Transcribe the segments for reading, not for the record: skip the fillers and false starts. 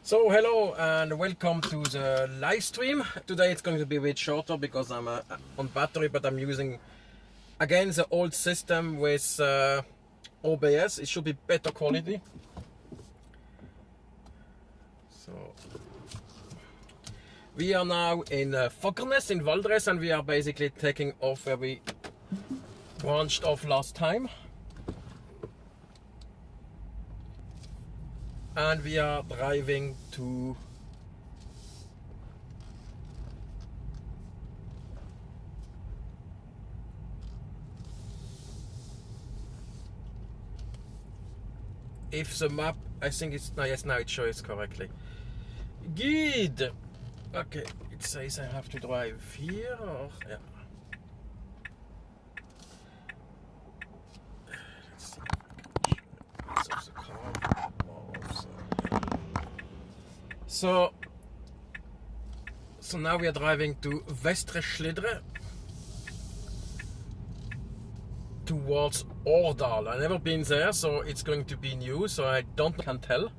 So hello and welcome to the live stream. Today it's going to be a bit shorter because I'm on battery, but I'm using again the old system with OBS. It should be better quality. So we are now in Fagernes in Valdres, and we are basically taking off where we branched off last time. And we are driving to if the map, I think it's no, yes, now it shows correctly. Good. Okay, it says I have to drive here, or yeah. Let's see if I can show the car. So now we are driving to Vestre Slidre towards Årdal. I've never been there, so it's going to be new, so I can tell.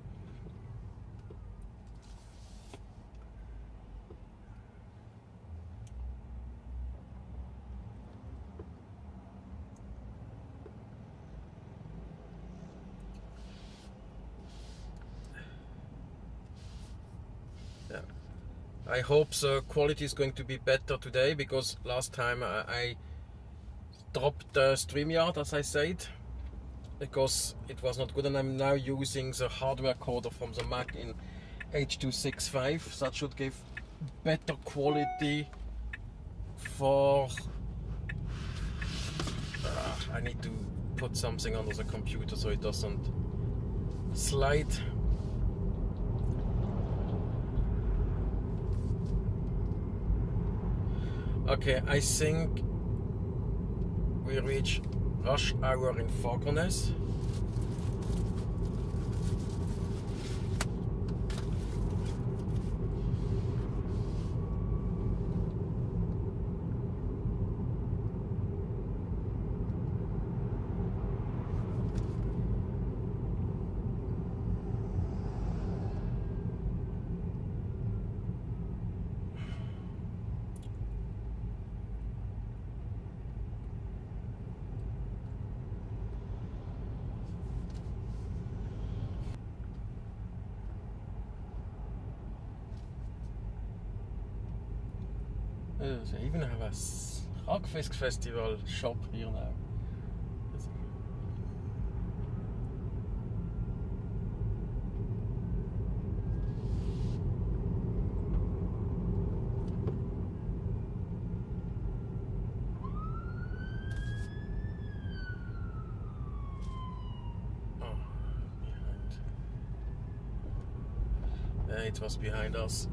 I hope the quality is going to be better today, because last time I dropped the StreamYard, as I said, because it was not good, and I'm now using the hardware coder from the Mac in H.265. That should give better quality for... I need to put something under the computer so it doesn't slide. Okay, I think we reach rush hour in Fagernes. They even have a Rockfisk Festival shop here now. Oh, behind. Yeah, it was behind us.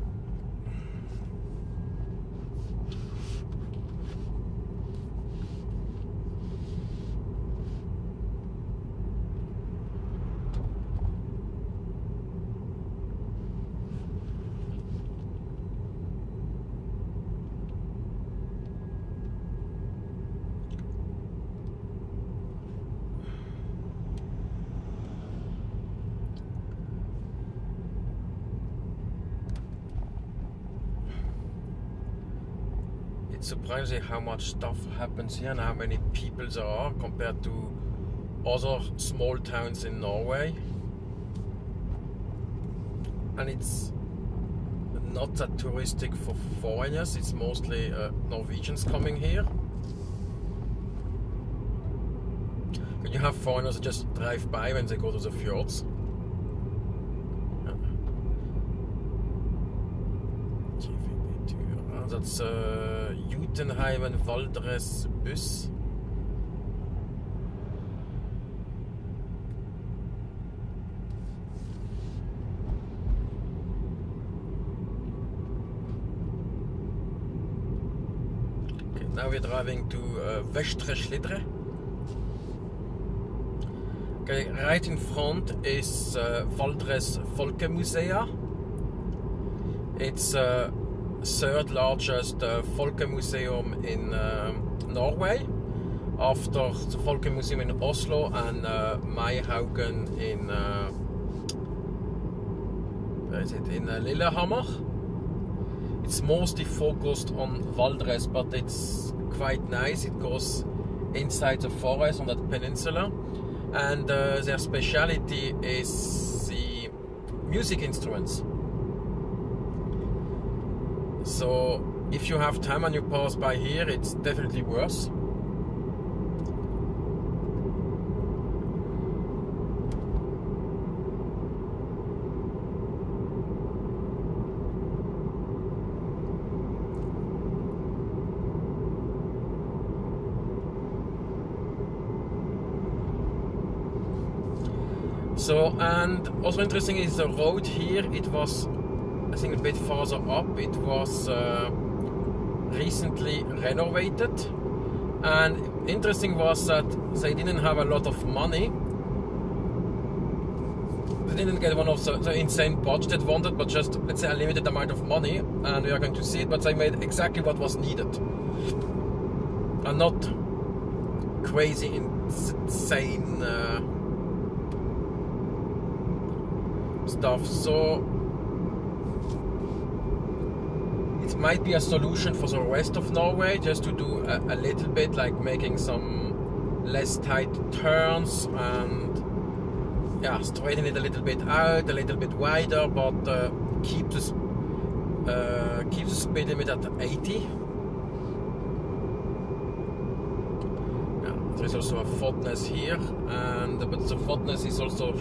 It's surprising how much stuff happens here and how many people there are compared to other small towns in Norway. And it's not that touristic for foreigners, it's mostly Norwegians coming here. And you have foreigners that just drive by when they go to the fjords. That's Jotunheimen Valdres bus. Okay, now we're driving to Vestre Slidre. Okay, right in front is Valdres Folkemuseet. It's third largest Folkemuseum in Norway, after the Folkemuseum in Oslo and Maihaugen in where is it? In Lillehammer. It's mostly focused on Valdres, but it's quite nice. It goes inside the forest on that peninsula, and their speciality is the music instruments. So if you have time and you pass by here, it's definitely worth. So, and also interesting is the road here. It was, I think, a bit farther up. It was recently renovated, and interesting was that they didn't have a lot of money. They didn't get one of the insane budget they wanted, but just, let's say, a limited amount of money, and we are going to see it. But they made exactly what was needed, and not crazy insane stuff. So it might be a solution for the rest of Norway, just to do a little bit, like making some less tight turns and yeah, straighten it a little bit out, a little bit wider, but keep the speed limit at 80. Yeah, there is also a Fagernes here, and but the Fagernes is also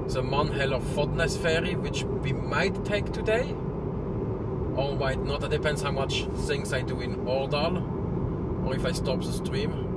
the Mannheller Fagernes ferry, which we might take today, or might not. It depends how much things I do in Årdal, or if I stop the stream.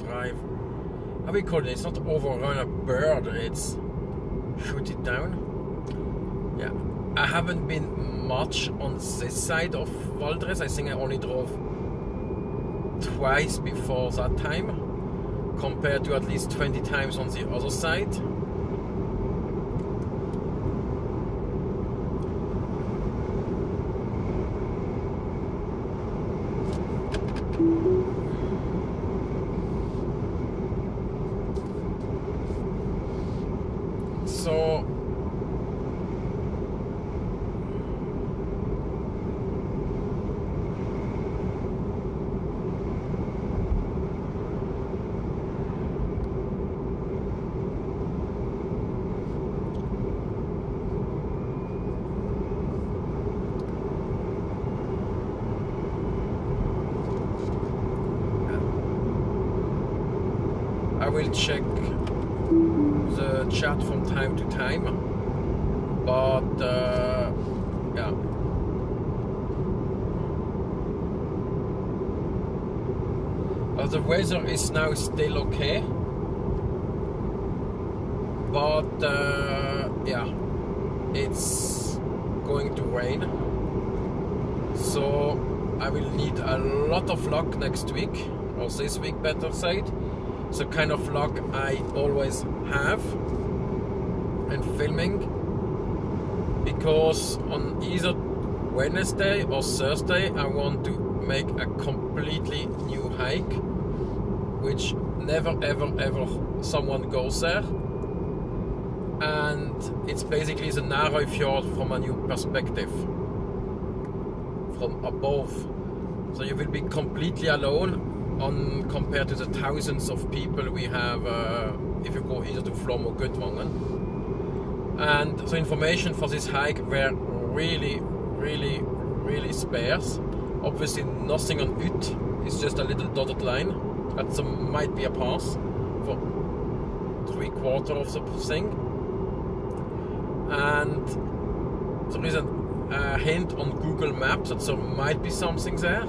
Drive. How we call it? It's not overrun a bird, it's shoot it down. Yeah, I haven't been much on this side of Valdres. I think I only drove twice before that time, compared to at least 20 times on the other side. So I will check the chat from time to time, but yeah. The weather is now still okay, but yeah, it's going to rain, so I will need a lot of luck next week, or this week better said. The kind of luck I always have in filming, because on either Wednesday or Thursday I want to make a completely new hike, which never ever someone goes there, and it's basically the Norway fjord from a new perspective, from above, so you will be completely alone compared to the thousands of people we have if you go either to Flom or Gudvangen. And the information for this hike were really sparse. Obviously nothing on Ut, it's just a little dotted line, that might be a pass, for 3/4 of the thing. And there is a hint on Google Maps that there might be something there.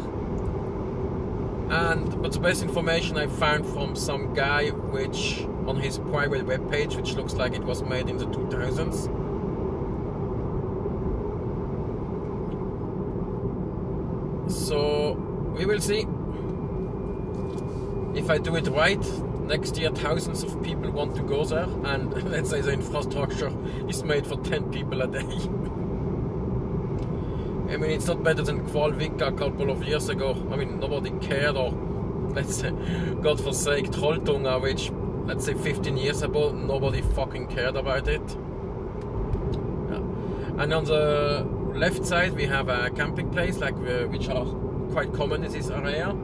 But the best information I found from some guy which on his private webpage, which looks like it was made in the 2000s. So we will see. If I do it right, next year thousands of people want to go there, and let's say the infrastructure is made for 10 people a day. I mean, it's not better than Kvalvik a couple of years ago. I mean, nobody cared, or let's say, God forsake, Trolltunga, which, let's say 15 years ago, nobody fucking cared about it. Yeah. And on the left side, we have a camping place, which are quite common in this area,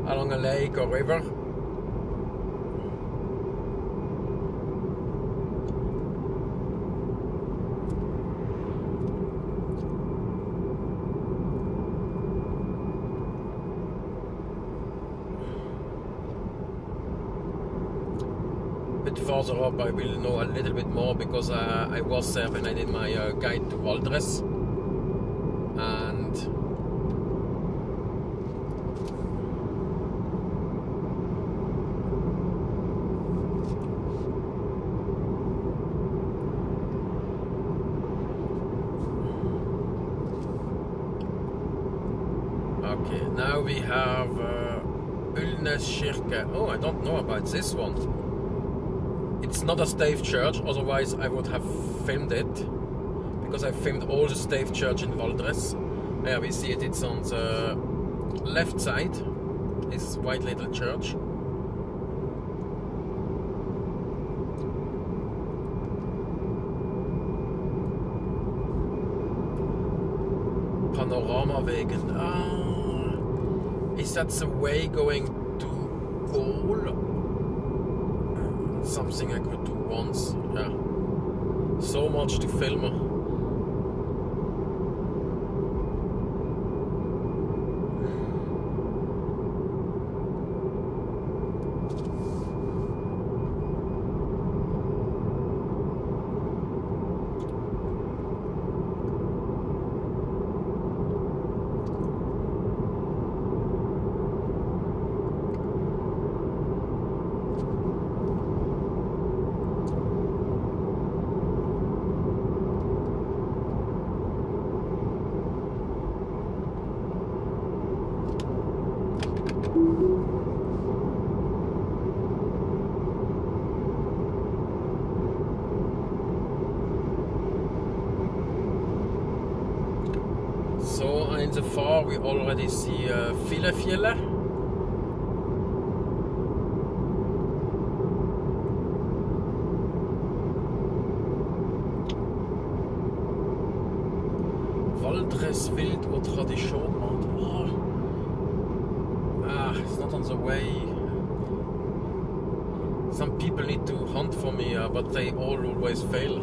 along a lake or river. A bit further up I will know a little bit more, because I was there when I did my guide to Fagernes, and okay, now we have Ullneskirke. Oh, I don't know about this one. It's not a stave church, otherwise I would have filmed it, because I filmed all the stave church in Valdres. There we see it, it's on the left side, this white little church. Panoramawegen. Is that the way going to Årdal? Something I could do once. Yeah. So much to film. So in the far we already see Filefjellet. Valdres Wild og Tradisjon. It's not on the way. Some people need to hunt for me, but they always fail.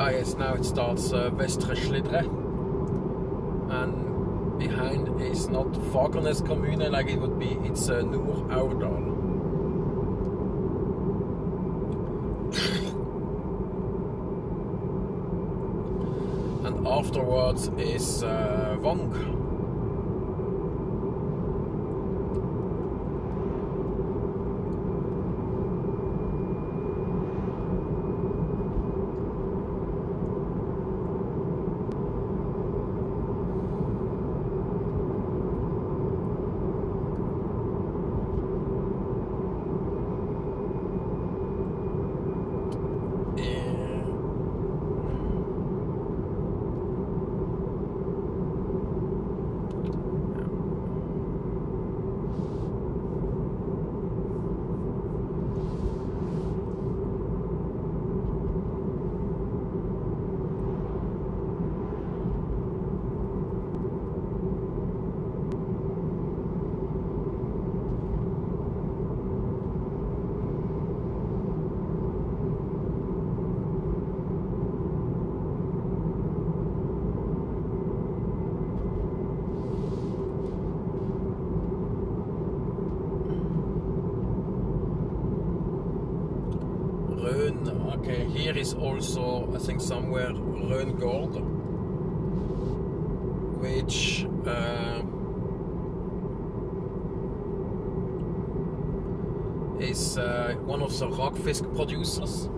Yes, now it starts Vestre Slidre, and behind is not Fagernes commune like it would be, it's Ardal. afterwards is Wong. Okay, here is also, I think, somewhere Røngård, which is one of the rockfish producers.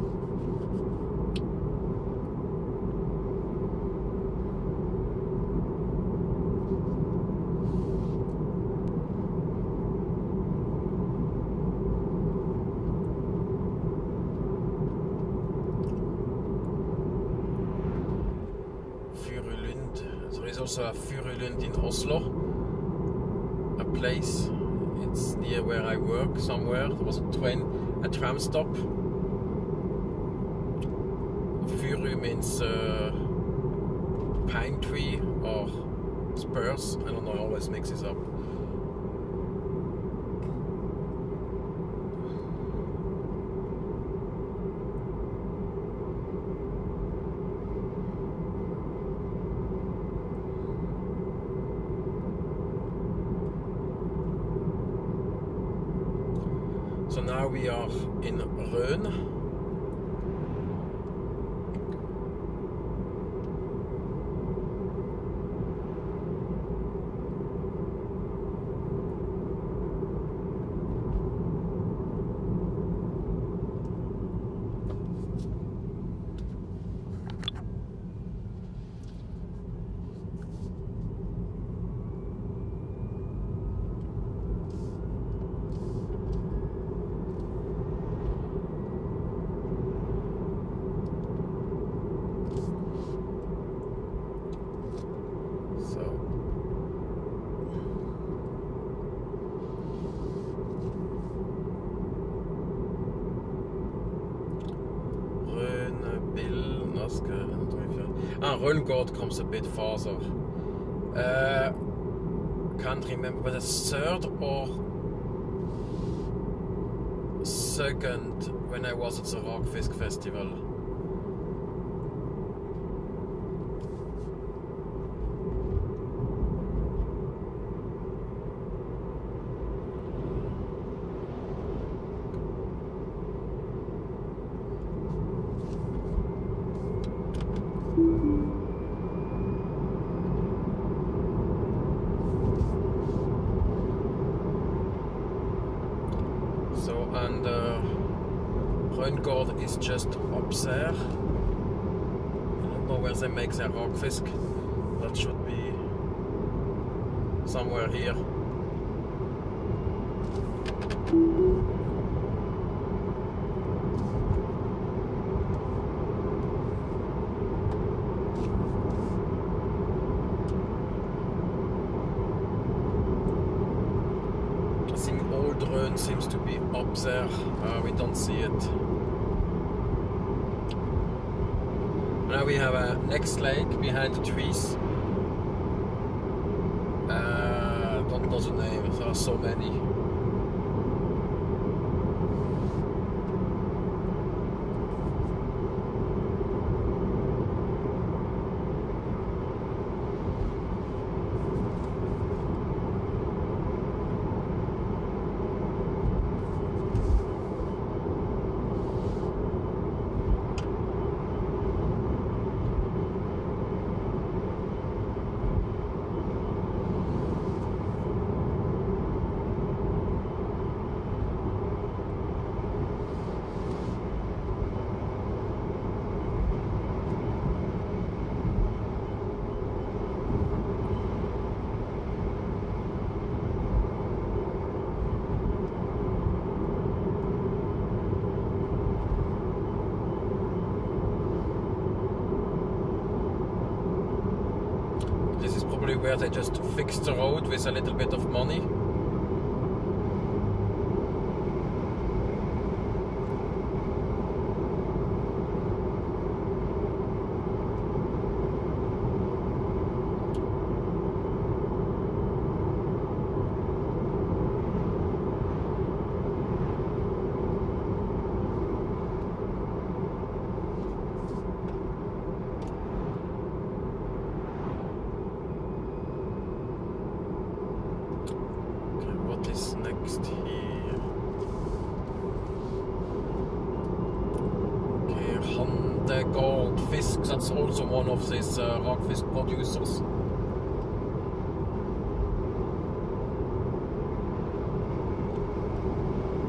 There is also a Furulund in Oslo, a place. It's near where I work somewhere. There was a tram stop. Furu means pine tree or spurs. I don't know, I always mix this up. So now we are in Røn. Røngård comes a bit farther. Can't remember whether third or second when I was at the Rockfisk Festival. And Røngård is just up there. I don't know where they make their rockfisk. That should be somewhere here. Røn seems to be up there. We don't see it. Now we have a next lake behind the trees. Don't know the name, there are so many. where they just fixed the road with a little bit of money. Next here. Okay, Hande Gold Fisk, that's also one of these rockfish producers.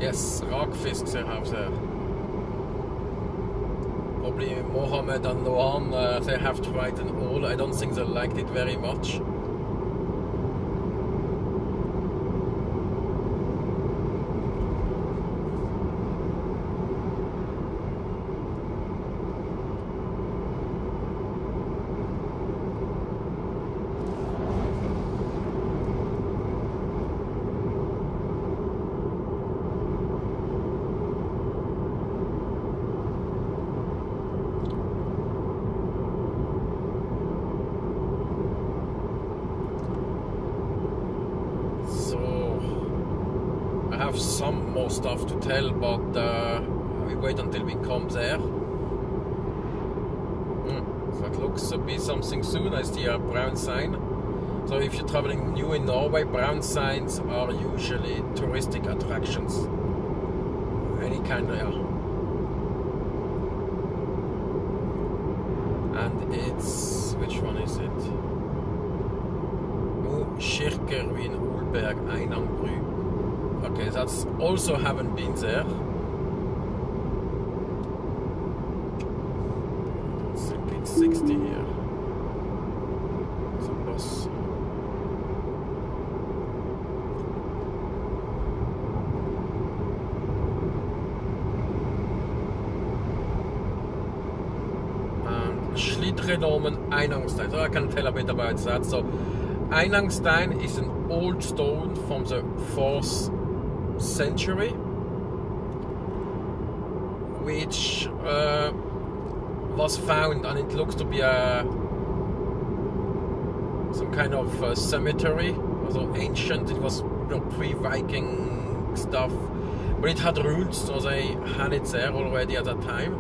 Yes, rockfish they have there. Probably Mohammed and Loan, they have tried an all. I don't think they liked it very much. Some more stuff to tell, but we wait until we come there. That looks to be something soon. I see a brown sign. So if you're traveling new in Norway, brown signs are usually touristic attractions. Any kind of, yeah. And it's, which one is it? Kirker in Olberg, Einangbry. Okay, that's also haven't been there. I think it's 60 here. It's a bus. And Slidredomen Einangstein. So I can tell a bit about that. So Einangstein is an old stone from the 4th century, which was found, and it looks to be some kind of cemetery, also ancient. It was, pre-Viking stuff, but it had roots, so they had it there already at that time.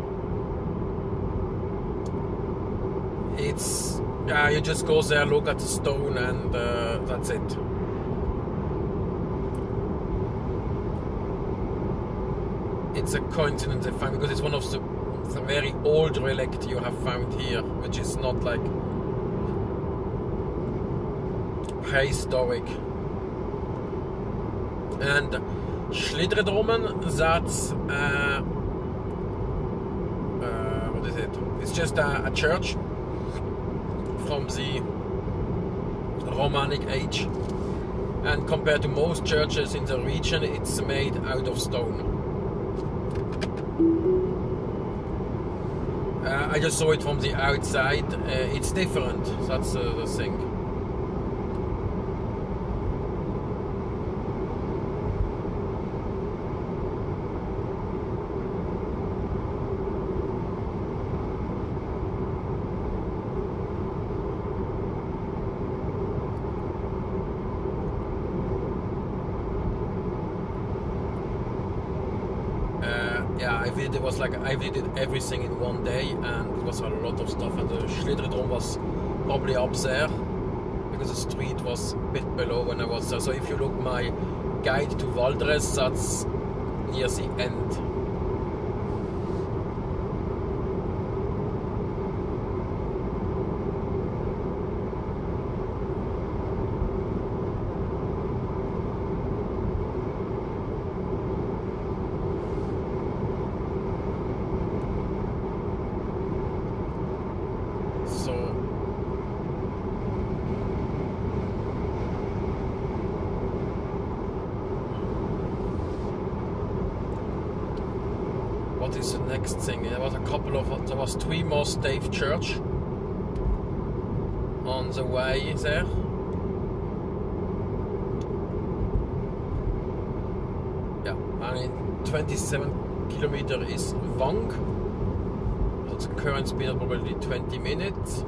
It's, you just go there, look at the stone, and that's it. It's a coincidence I find, because it's one of the very old relics you have found here, which is not like prehistoric. And Slidredomen, that's what is it? It's just a church from the Romanic age, and compared to most churches in the region, it's made out of stone. I just saw it from the outside. It's different, that's the thing. I did everything in one day, and it was a lot of stuff, and the Slidredom was probably up there because the street was a bit below when I was there. So if you look my guide to Valdres, that's near the end. What is the next thing? There was 3 more Stave Church on the way there. and in 27 kilometers is Vang. That's a current speed of probably 20 minutes.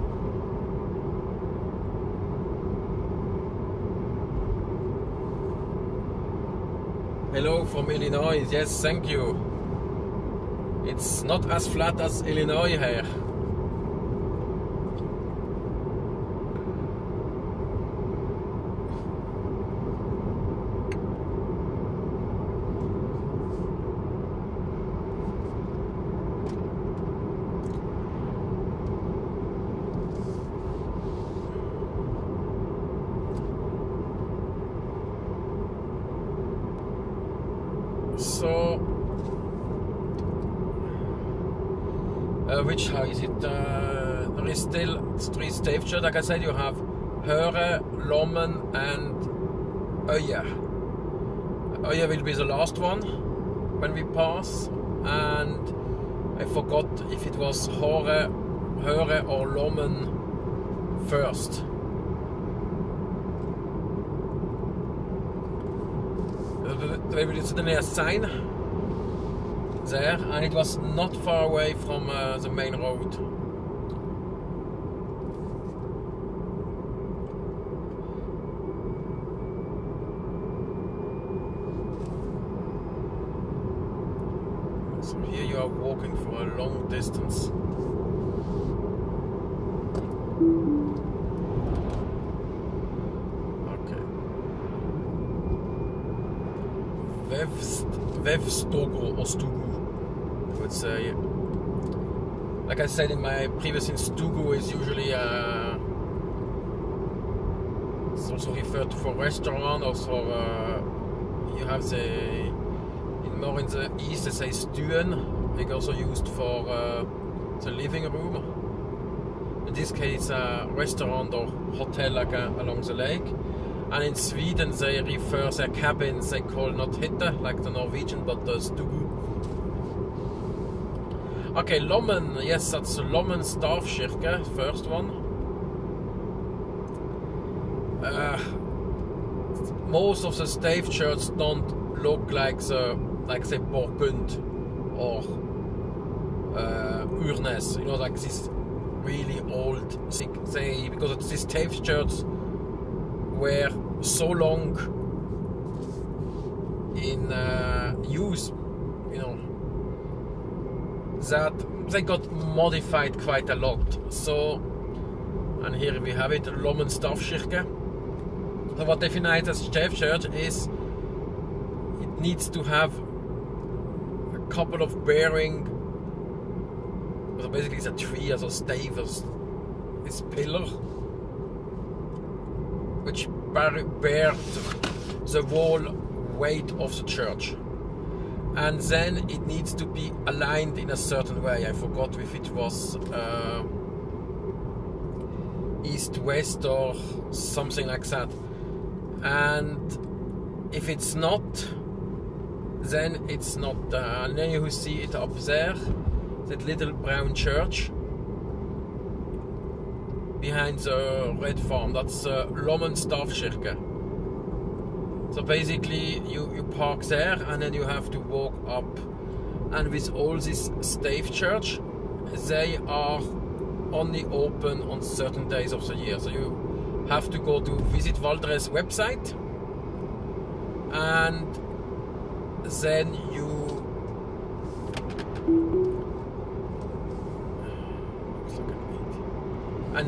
Hello from Illinois. Yes, thank you. It's not as flat as Illinois here. So, which how is it? There is still 3 stave churches. Like I said, you have Høre, Lommen, and Øye. Øye will be the last one when we pass, and I forgot if it was Høre or Lommen first. There will suddenly a sign there, and it was not far away from the main road. So here you are walking for a long distance. Vevstogo or Stugu, I would say. Like I said in my previous in Stugu is usually it's also referred to for restaurant, also you have more in the east they say stuen, like also used for the living room. In this case a restaurant or hotel like along the lake. And in Sweden they refer their cabins, they call not hytte like the Norwegian, but the stugu. Okay, Lommen, yes, that's Lommen Stavkirke, first one. Most of the stave churches don't look like say Borgund or Urnes, you know, like this really old, because these stave churches were so long in use, you know, that they got modified quite a lot. So, and here we have it, Lommen Stavkirke. So what defines as stave church is it needs to have a couple of bearing. So basically it's a tree as a stave, as this pillar, which bear the whole weight of the church, and then it needs to be aligned in a certain way. I forgot if it was east-west or something like that, and if it's not, then it's not. And then you see it up there, that little brown church behind the red farm, that's Lommen Stavkirke. So basically you park there and then you have to walk up, and with all this stave church they are only open on certain days of the year. So you have to go to Visit Valdres website, and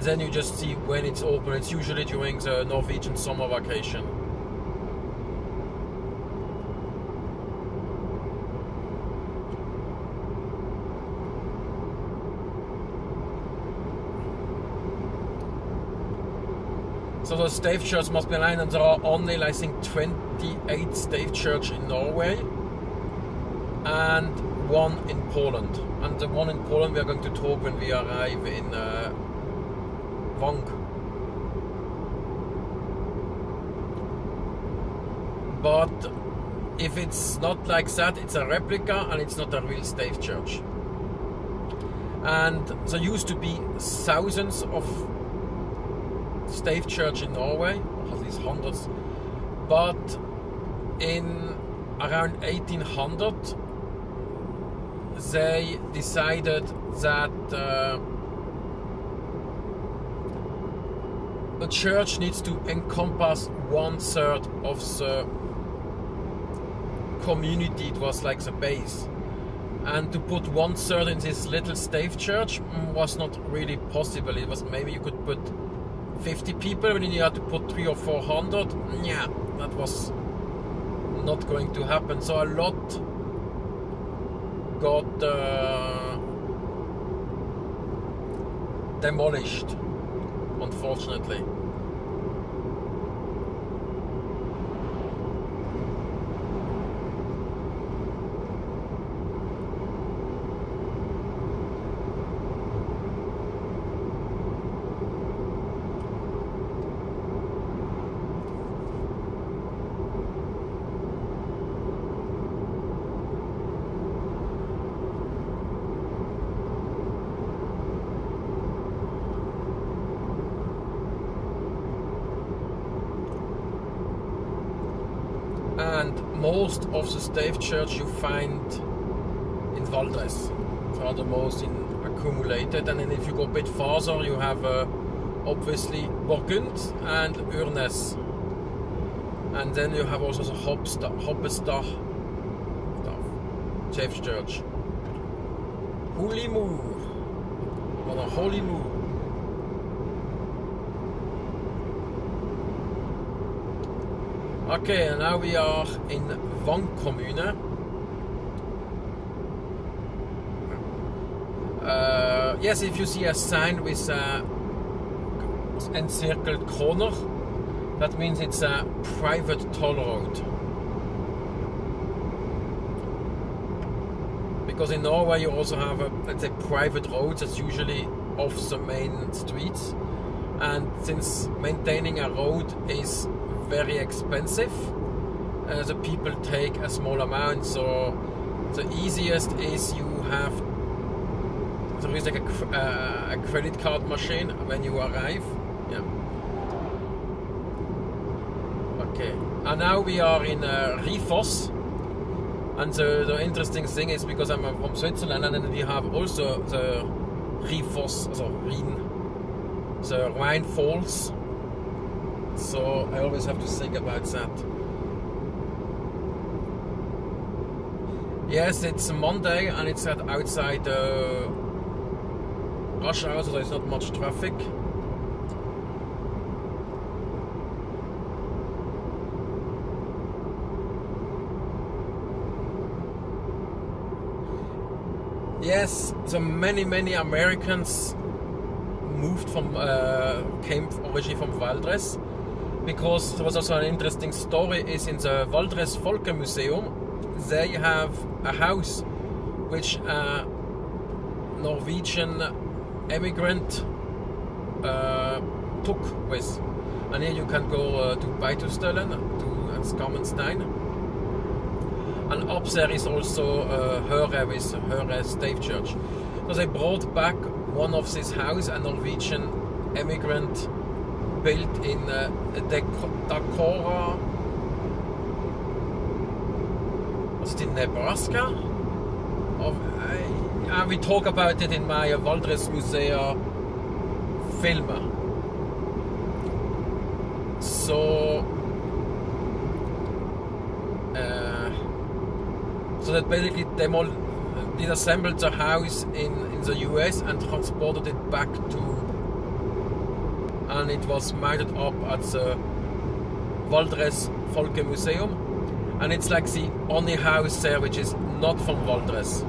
then you just see when it's open. It's usually during the Norwegian summer vacation. So the stave church must be aligned, and there are only, I think, 28 stave church in Norway and one in Poland. And the one in Poland we are going to talk when we arrive in Vang. But if it's not like that, it's a replica and it's not a real stave church. And there used to be thousands of stave church in Norway, at least hundreds, but in around 1800 they decided that a church needs to encompass 1/3 of the community. It was like the base, and to put 1/3 in this little stave church was not really possible. It was maybe you could put 50 people, when you had to put 300 or 400. Yeah, that was not going to happen. So a lot got demolished, unfortunately. And most of the stave church you find in Valdres, are the most accumulated. And then if you go a bit farther, you have obviously Borgund and Urnes, and then you have also the Hoppestad stave church. Holy Moor, or the Holy Moor. Okay, and now we are in Vang Kommune. Yes, if you see a sign with encircled corner, that means it's a private toll road. Because in Norway you also have let's say private roads that's usually off the main streets, and since maintaining a road is very expensive, the people take a small amount. So the easiest is you have, there is like a credit card machine when you arrive. Yeah. Okay, and now we are in Rifos, and the interesting thing is, because I'm from Switzerland, and then we have also the Rifos, also Rhin, the Rhine Falls. So I always have to think about that. Yes, it's Monday and it's outside rush hour, so there's not much traffic. Yes, so many Americans moved from, came originally from Valdres. Because there was also an interesting story, is in the Valdres Folkemuseum, they have a house which a Norwegian emigrant took with. And here you can go to Beitostølen, to Skammenstein. And up there is also Høre with Høre Stave Church. So they brought back one of this house, a Norwegian emigrant built in Dakota, was it in Nebraska? We talk about it in my Valdres Museum film. So that basically disassembled the house in the US and transported it back to, and it was mounted up at the Valdres Folkemuseum, and it's like the only house there which is not from Valdres.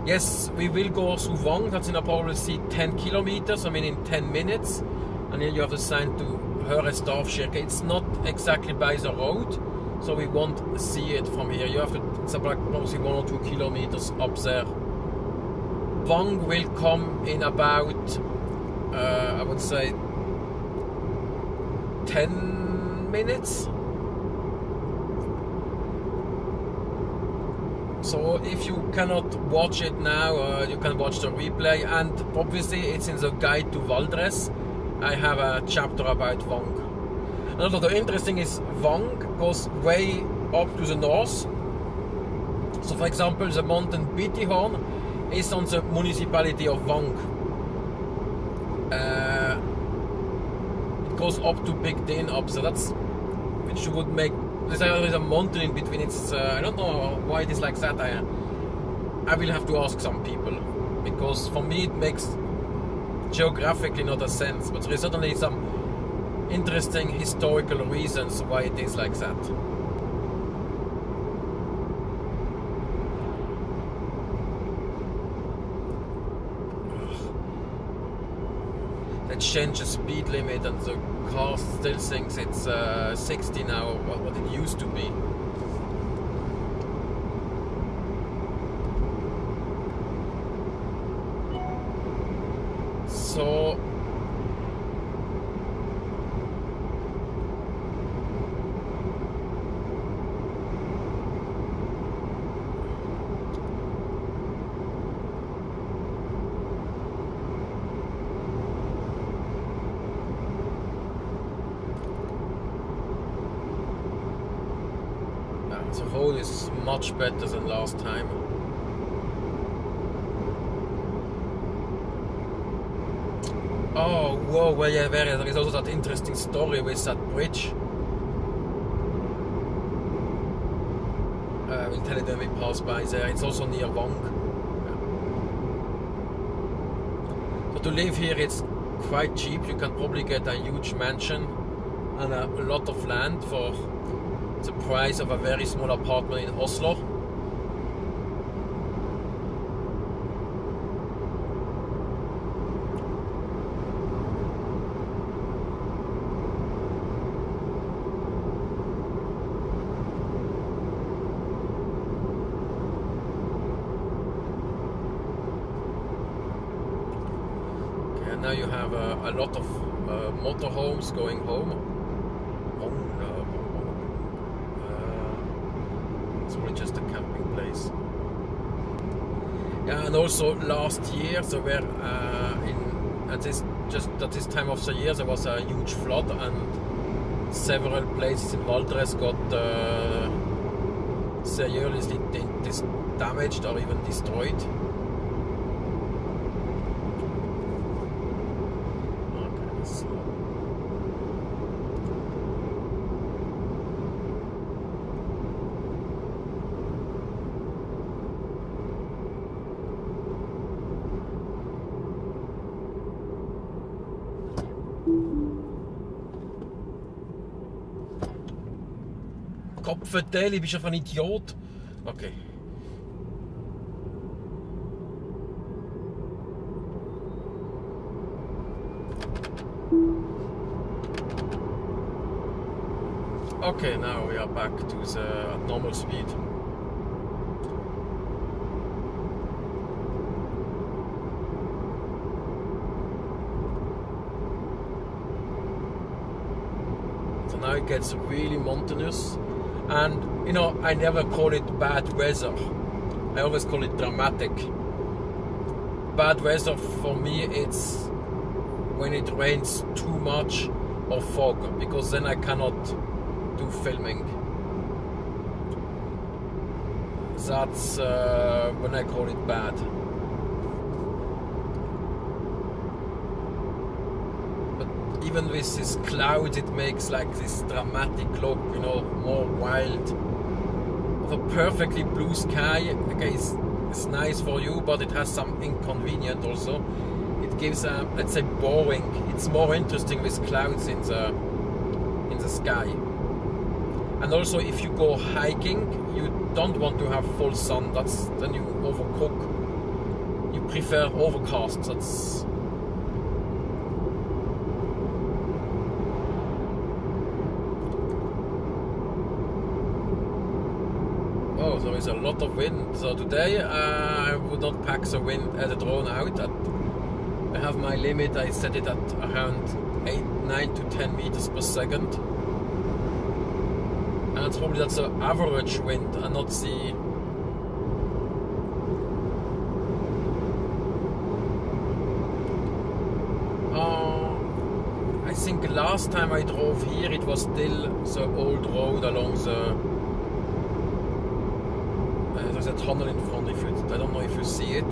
Yes, we will go through Vang, that's in probably 10 kilometers, I mean in 10 minutes, and here you have the sign to Høre Stavkirke. It's not exactly by the road, so we won't see it from here. You have to, it's like mostly 1 or 2 kilometers up there. Vang will come in about, I would say, 10 minutes. So if you cannot watch it now, you can watch the replay, and obviously it's in the guide to Valdres. I have a chapter about Vang. Another interesting is Vang goes way up to the north. So for example, the mountain Bittihorn is on the municipality of Vang. It goes up to Big Din up, so that's which would make there is a mountain in between. It's I don't know why it is like that. I will have to ask some people, because for me it makes geographically not a sense, but there is certainly some interesting historical reasons why it is like that. They changed the speed limit and the car still thinks it's 60 now, what it used to be. So the road is much better than last time. Oh, whoa, well, yeah, there is also that interesting story with that bridge. We'll tell it when we pass by there. It's also near Vang. So to live here, it's quite cheap. You can probably get a huge mansion and a lot of land for the price of a very small apartment in Oslo. Okay, and now you have a lot of motorhomes going home. Just a camping place. Yeah, and also last year, so where at this time of the year there was a huge flood, and several places in Valdres got seriously damaged or even destroyed. Okay, so Kopfverteilung, bist du einfach ein Idiot? Okay. Okay, now we are back to the normal speed. So now it gets really mountainous. And you know, I never call it bad weather. I always call it dramatic. Bad weather for me, it's when it rains too much or fog, because then I cannot do filming. That's when I call it bad. Even with this cloud, it makes like this dramatic look, you know, more wild. The perfectly blue sky, okay, it's nice for you, but it has some inconvenience also. It gives a, let's say, boring. It's more interesting with clouds in the sky. And also, if you go hiking, you don't want to have full sun. Then you overcook. You prefer overcast. That's. Oh, there is a lot of wind. So today I would not pack the drone out. I have my limit. I set it at around 9 to 10 meters per second. And that's the average wind and not the last time I drove here, it was still the old road along the. There's a tunnel in front. I don't know if you see it.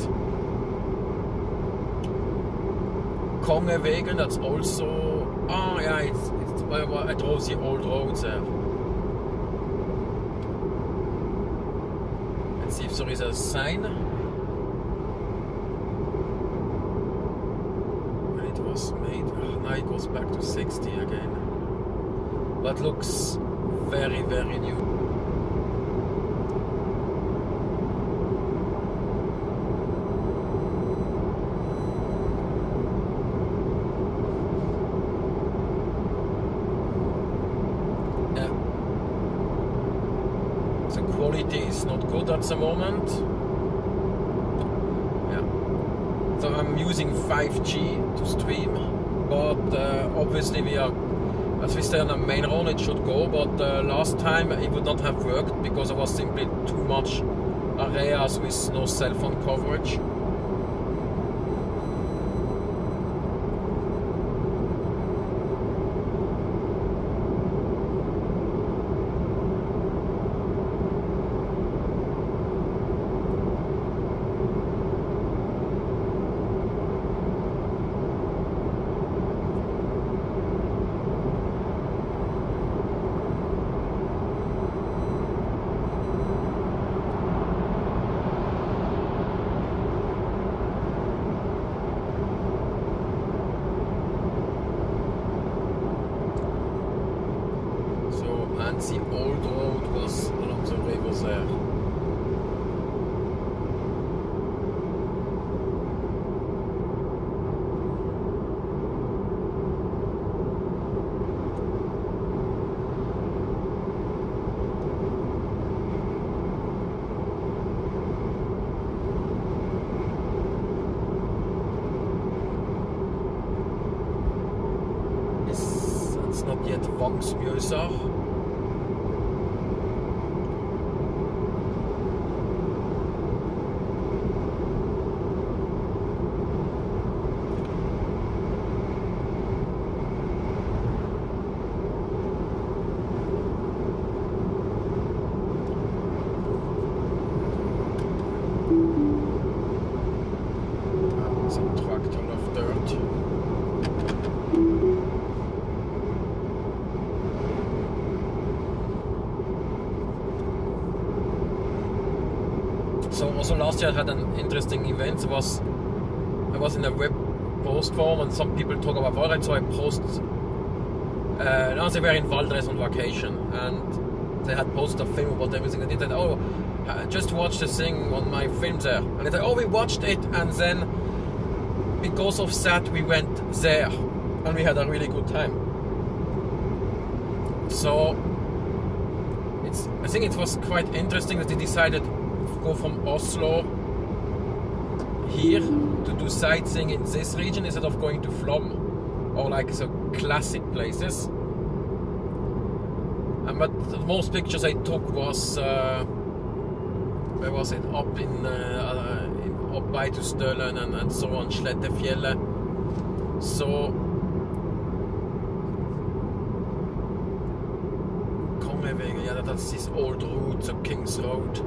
Kongewegen, that's also. Oh yeah, it's I drove the old road there. Let's see if there is a sign. And it was made. Now it goes back to 60 again. But looks very, very new. Quality is not good at the moment. Yeah. So I'm using 5G to stream, but obviously as we stay on the main road, it should go. But last time it would not have worked because there was simply too much areas with no cell phone coverage. And the old road was along the river there. It's not yet Vangsmjøsa. Some tractor of dirt. So also last year I had an interesting event. I was in a web post form and some people talk about Årdal, so I post. Now they were in Valdres on vacation and they had posted a film about everything they did. And just watch the thing on my film there. And they said, we watched it, and then because of that we went there and we had a really good time. So I think it was quite interesting that they decided to go from Oslo here to do sightseeing in this region instead of going to Flom or like the classic places. But the most pictures I took was where was it? Up up by to Stølen and so on, Slettefjellet. So Kongevegen, yeah, that's this old route, the King's Road.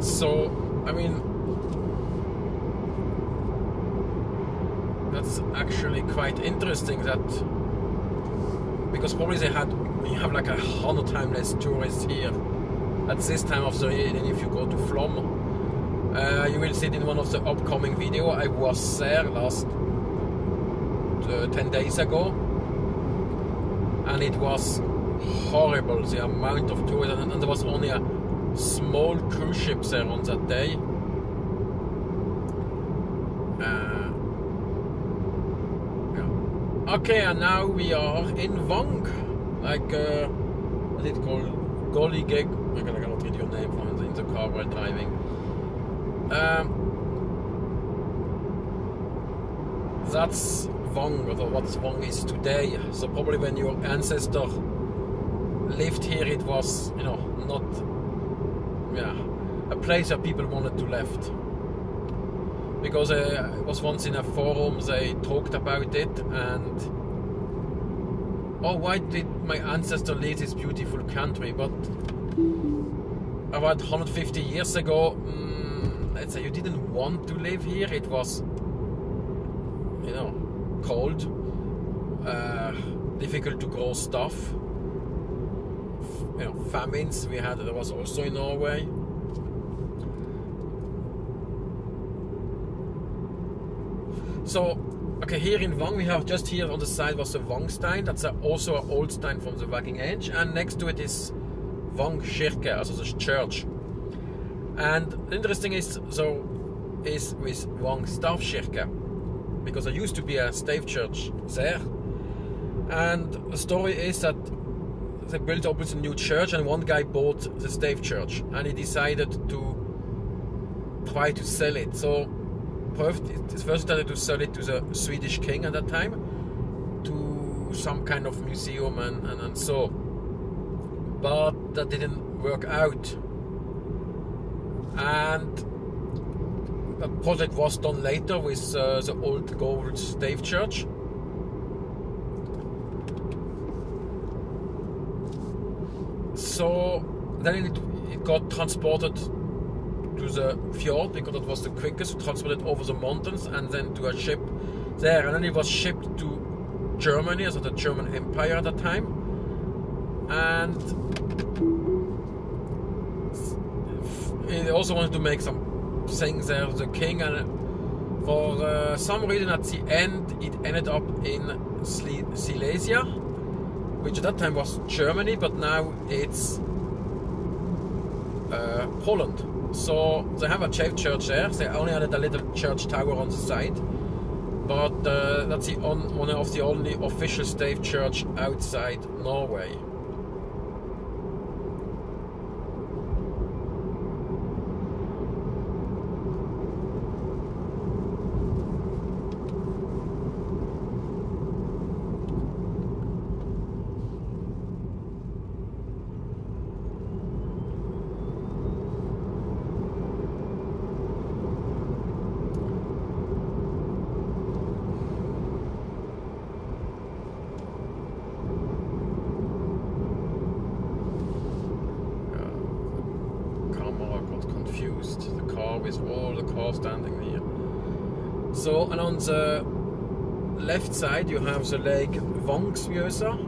So I mean, that's actually quite interesting that because probably you have like 100 times less tourists here at this time of the year than if you go to Flom. You will see it in one of the upcoming video. I was there last 10 days ago and it was horrible, the amount of tourists, and there was only a small cruise ship there on that day. Yeah. Okay, and now we are in Vang, like what is it called? Golligeg. I cannot read your name from in the car while driving. That's Vang, or what Vang is today. So probably when your ancestor lived here, it was, not a place that people wanted to left. because I was once in a forum, they talked about it, and oh, why did my ancestor leave this beautiful country? But about 150 years ago, let's say you didn't want to live here. It was, cold, difficult to grow stuff. Famines there was also in Norway. So, okay, here in Vang, we have just here on the side was the Vangstein. That's also an old stein from the Viking Age, and next to it is Vang Kirke, also the church. And the interesting is with Vang Stavkirke, because there used to be a stave church there. And the story is that they built up a new church, and one guy bought the stave church, and he decided to try to sell it. So he first started to sell it to the Swedish king at that time, to some kind of museum and so. But that didn't work out. And a project was done later with the old gold stave church. So then it got transported to the fjord, because it was the quickest to transport it over the mountains, and then to a ship there, and then it was shipped to Germany, also the German Empire at that time. And he also wanted to make some things there, the king, and for some reason at the end it ended up in Silesia, which at that time was Germany, but now it's Poland. So they have a church there. They only added a little church tower on the side, but that's one of the only official stave church outside Norway. The car with all the cars standing here. So, and on the left side you have the lake Vangsmjøsa.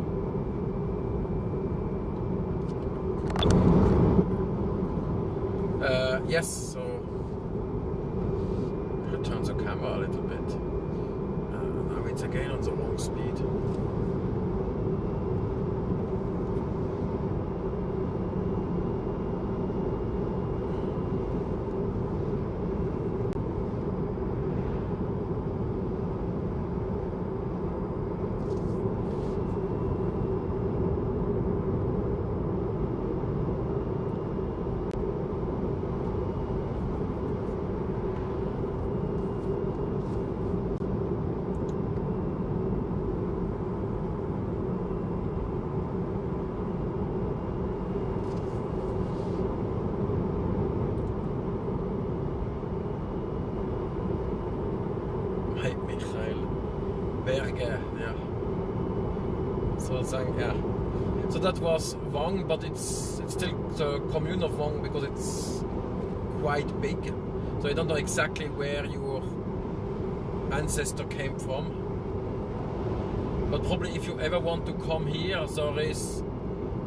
Yes, so I'll turn the camera a little bit. Now it's again on the wrong speed. Berge, yeah. So that was Vang, but it's still the commune of Vang, because it's quite big. So I don't know exactly where your ancestor came from. But probably if you ever want to come here,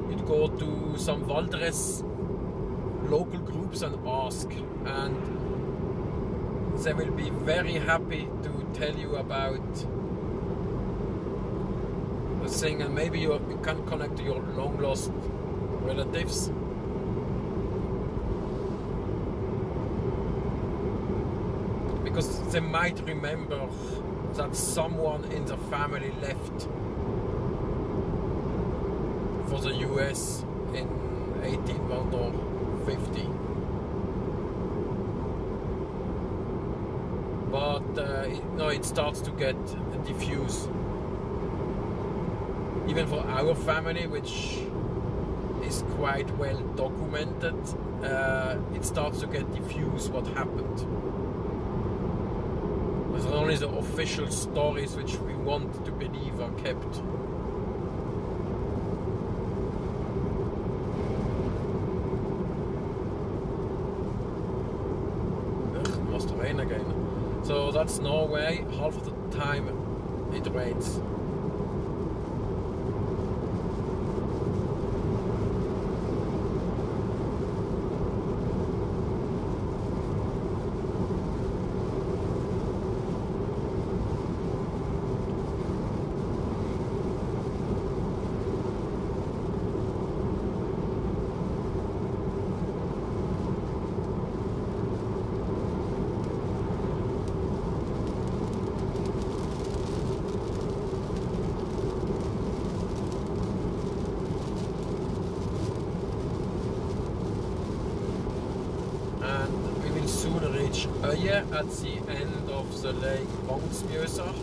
you'd go to some Valdres local groups and ask, and they will be very happy to tell you about the thing, and maybe you can connect to your long lost relatives. Because they might remember that someone in the family left for the US in 1850. But it starts to get diffuse. Even for our family, which is quite well documented, it starts to get diffuse what happened. These are only the official stories which we want to believe are kept. Ugh, must rain again. So that's Norway. Half of the time it rains. Soon reach Øye at the end of the lake Vangsmjøsa.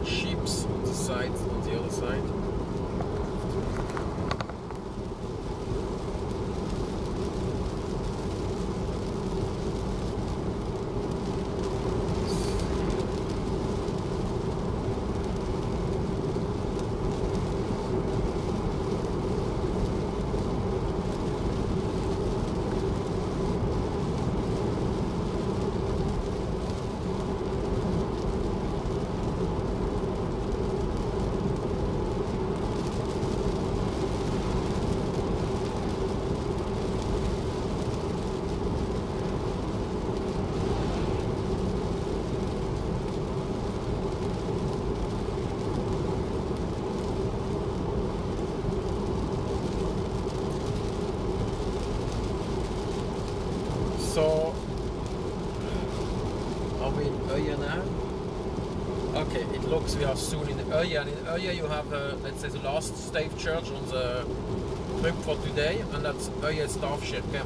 Sheeps on the side, on the other side. So, are we in Øye now? Okay, it looks we are soon in Øye, and in Øye you have, let's say, the last stave church on the trip for today, and that's Øye Stavkirke.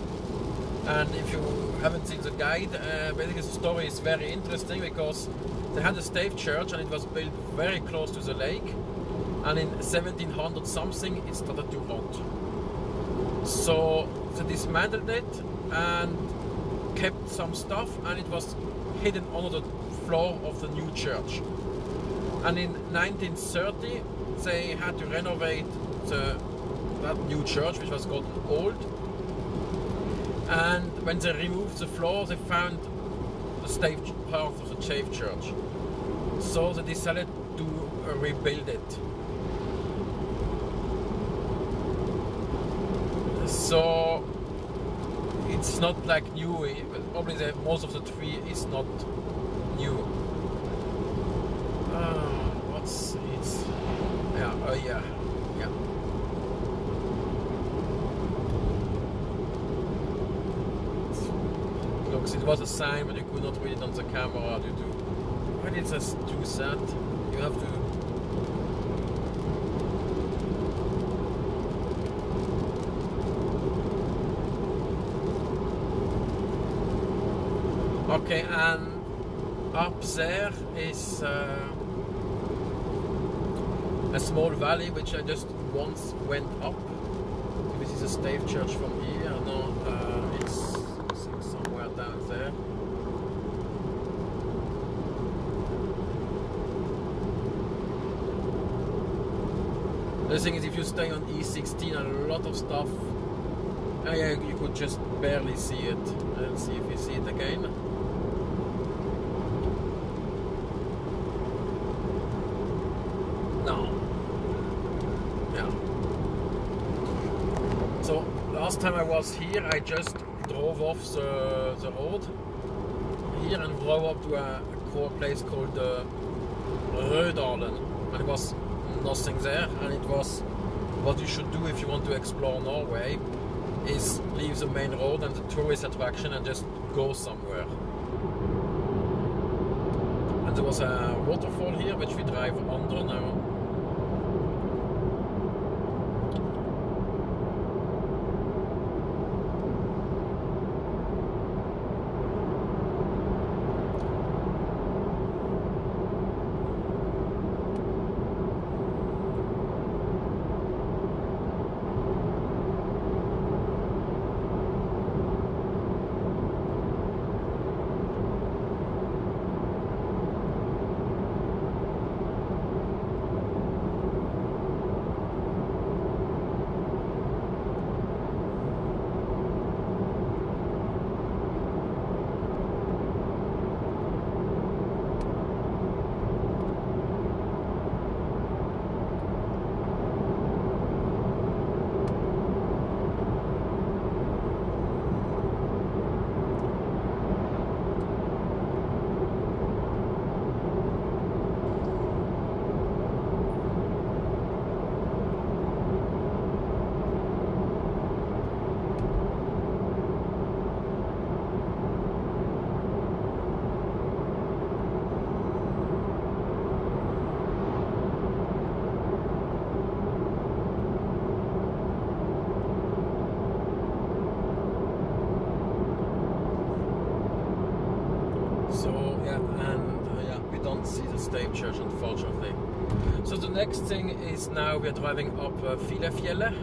And if you haven't seen the guide, basically the story is very interesting because they had a stave church and it was built very close to the lake, and in 1700 something it started to rot. So they dismantled it and kept some stuff, and it was hidden under the floor of the new church. And in 1930 they had to renovate that new church, which was gotten old. And when they removed the floor, they found the stave part of the stave church. So they decided to rebuild it. So it's not like new, probably most of the tree is not new. Yeah. Looks, it was a sign, but you could not read it on the camera due to. Why did it do that? You have to. Okay, and up there is a small valley which I just once went up. This is a stave church from here. No, it's somewhere down there. The thing is, if you stay on E16, a lot of stuff. Yeah, you could just barely see it. Let's see if we see it again. No. Yeah. So last time I was here, I just drove off the road here and drove up to a place called Ardal, and it was nothing there. And it was what you should do if you want to explore Norway, is leave the main road and the tourist attraction and just go somewhere. And there was a waterfall here which we drive under now. So yeah, and yeah, we don't see the state church unfortunately. So the next thing is now we're driving up Filefjelle.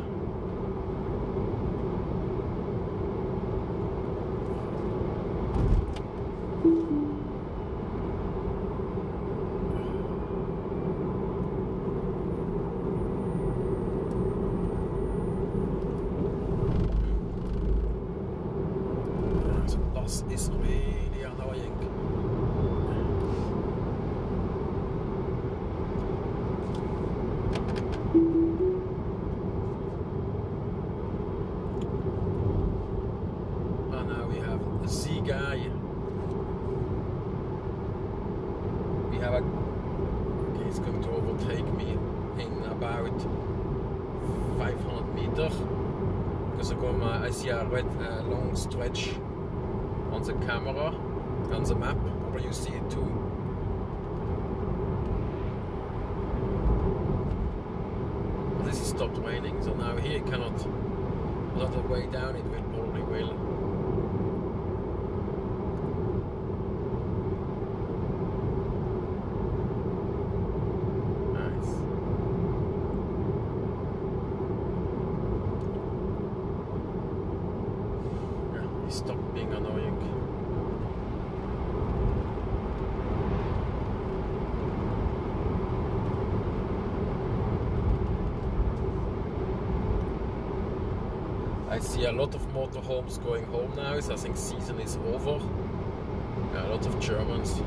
The bus is really annoying. And now we have a sea guy. We have a. Okay, he's going to overtake me in about 500 meters. Because I see a red long stretch on the camera, on the map. Probably you see it too. This is stopped raining, so now here it cannot. Another way down, it will probably will. Nice. Yeah, he stopped being annoying. I see a lot of motorhomes going home now, so I think season is over. Yeah, a lot of Germans.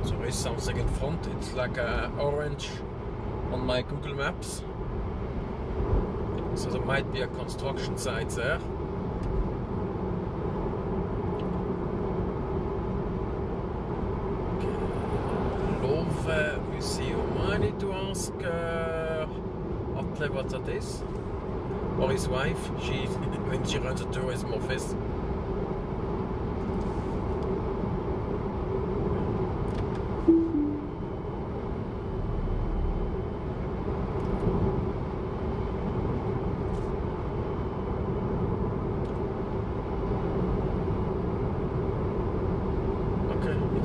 So there is something in front, it's like orange on my Google Maps. So there might be a construction site there. Love Museum. I need to ask Atle what that is. Or his wife, when she runs a tourism office.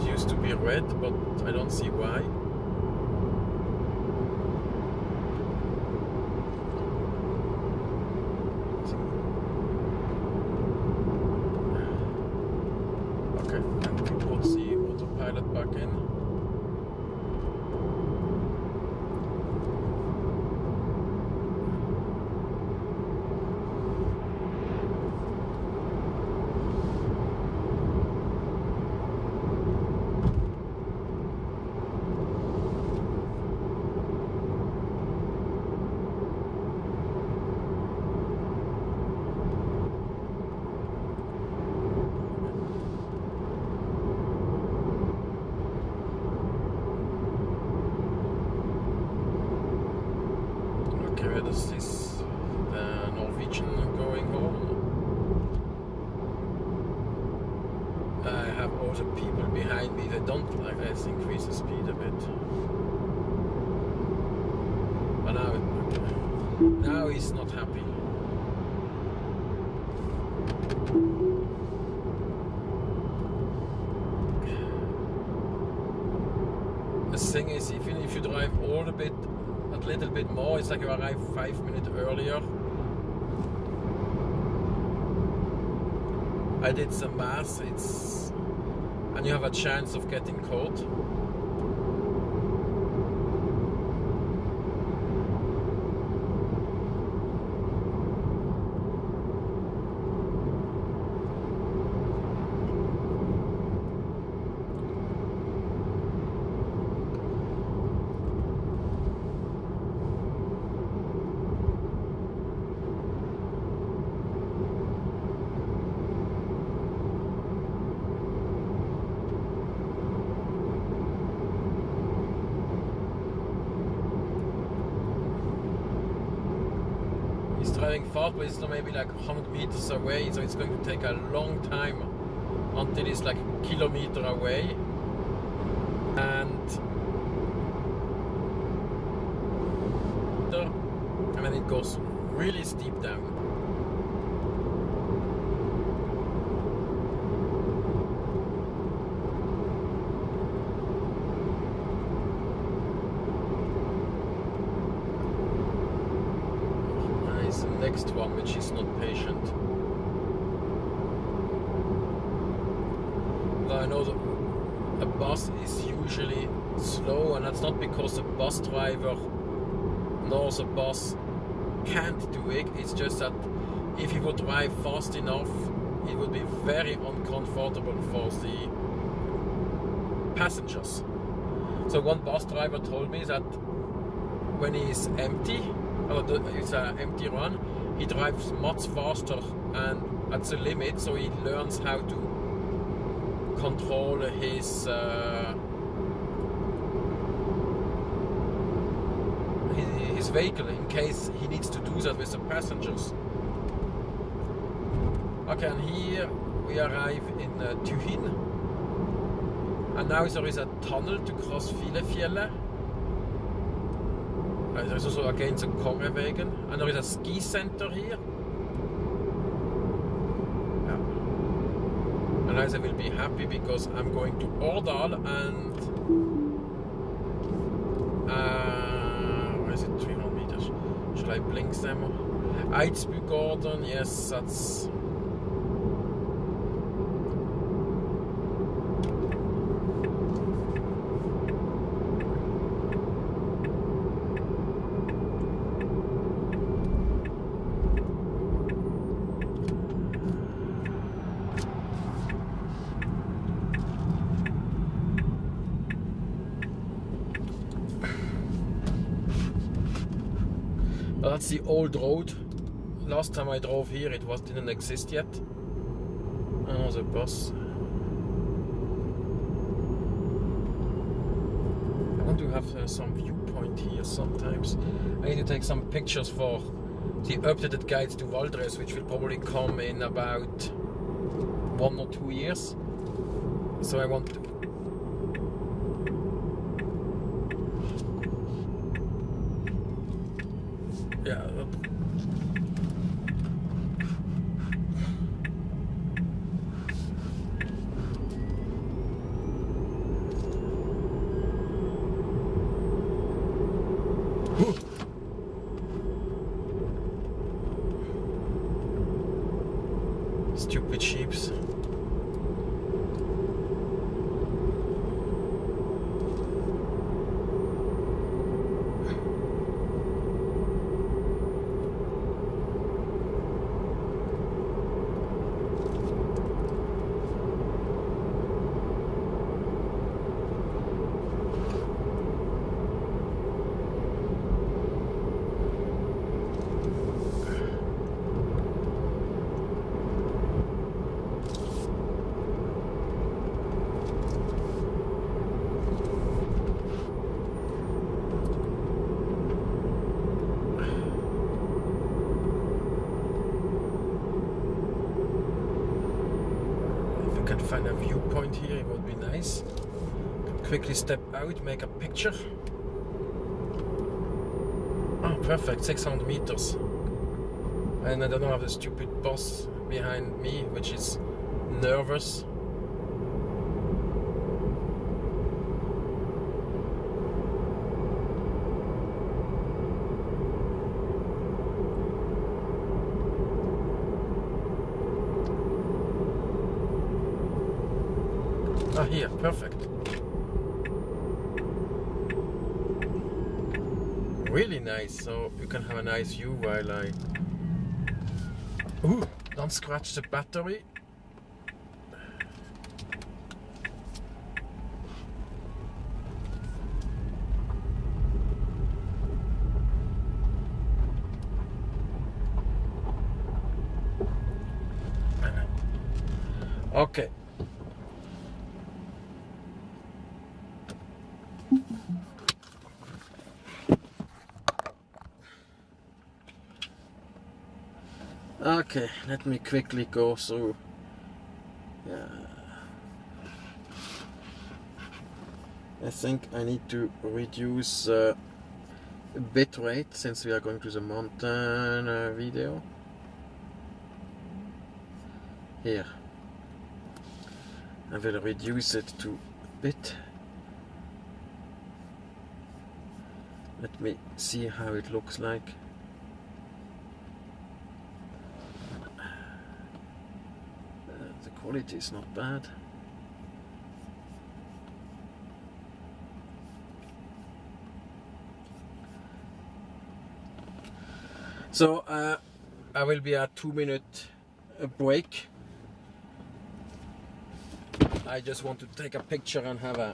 Used to be red, but I don't see why. Okay, and we put the autopilot back in. Where does this Norwegian going home? I have all the people behind me that don't like. Let's increase the speed a bit. But now he's not happy. The thing is, even if you drive all a little bit more, it's like you arrive 5 minutes earlier. I did some math, and you have a chance of getting caught. Driving fast, but it's not maybe like 100 meters away, so it's going to take a long time until it's like a kilometer away, and then it goes really steep down. Nice, the next one which is not patient. I know that a bus is usually slow, and that's not because the bus driver nor the bus can't do it. It's just that if he would drive fast enough, it would be very uncomfortable for the passengers. So one bus driver told me that when he is empty, or it's an empty run, he drives much faster and at the limit, so he learns how to control his vehicle in case he needs to do that with the passengers. Okay, and here we arrive in Tuhin, and now there is a tunnel to cross Filefjelle. There is also again the Korrevegen, and there is a ski center here. And I will be happy because I'm going to Årdal and where is it? 300 meters. Should I blink them? Eidsbugården, yes, that's. That's the old road. Last time I drove here, it didn't exist yet. Oh, the bus. I want to have some viewpoint here sometimes. I need to take some pictures for the updated guides to Valdres, which will probably come in about 1 or 2 years. So I want to. Yeah. Stupid sheeps. Can find a viewpoint here, it would be nice. Quickly step out, make a picture. Oh, perfect, 600 meters. And I don't have the stupid bus behind me, which is nervous. Ah, here, perfect. Really nice, so you can have a nice view while I. Ooh, don't scratch the battery. Okay. Okay, let me quickly go through. Yeah. I think I need to reduce bit rate since we are going to the mountain video. Here. I will reduce it to a bit. Let me see how it looks like. The quality is not bad. So I will be at 2-minute break. I just want to take a picture and have a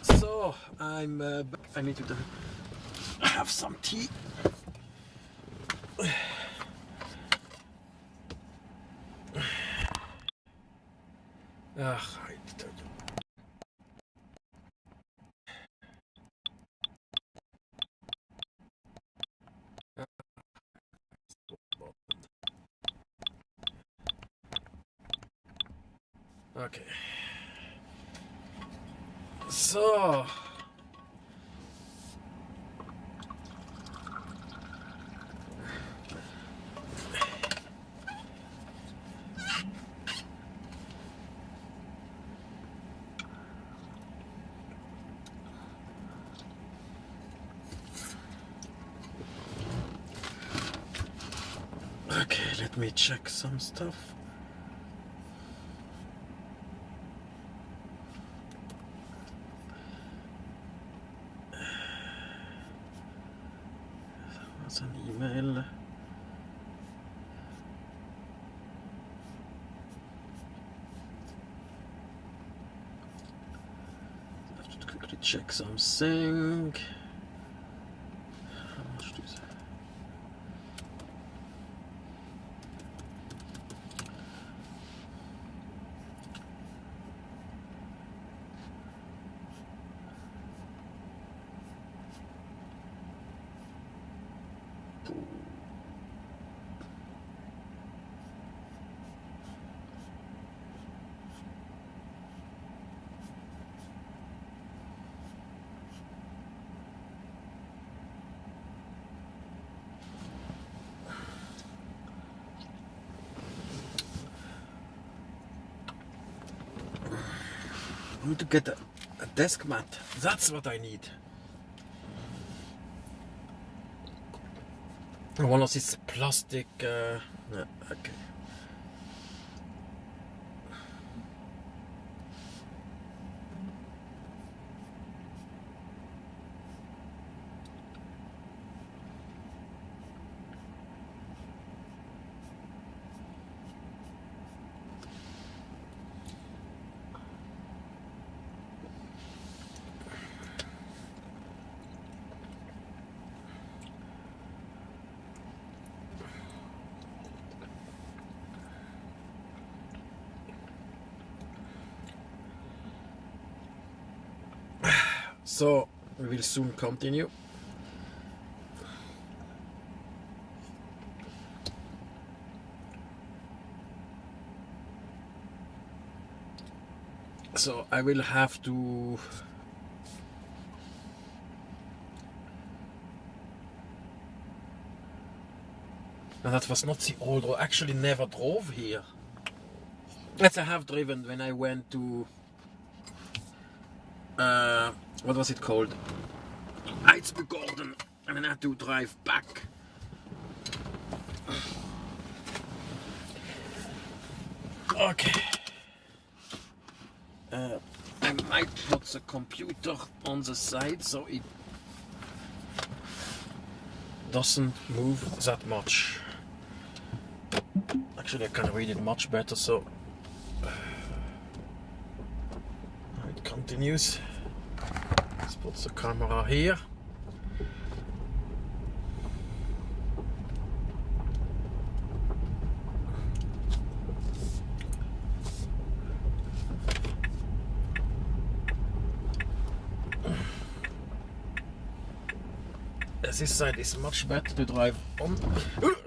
so I'm back. I need to have some tea. Okay. So Okay, let me check some stuff. That's an email. I have to quickly check something. How much is it? I need to get a desk mat. That's what I need. One of these plastic. Okay. So we will soon continue. So I will have to and that was not the old road. Actually never drove here. Yes, I have driven when I went to what was it called? Garden, and then I had to drive back. Okay. I might put the computer on the side so it doesn't move that much. Actually, I can read it much better, so now it continues. Let's put the camera here. This side is much better to drive on.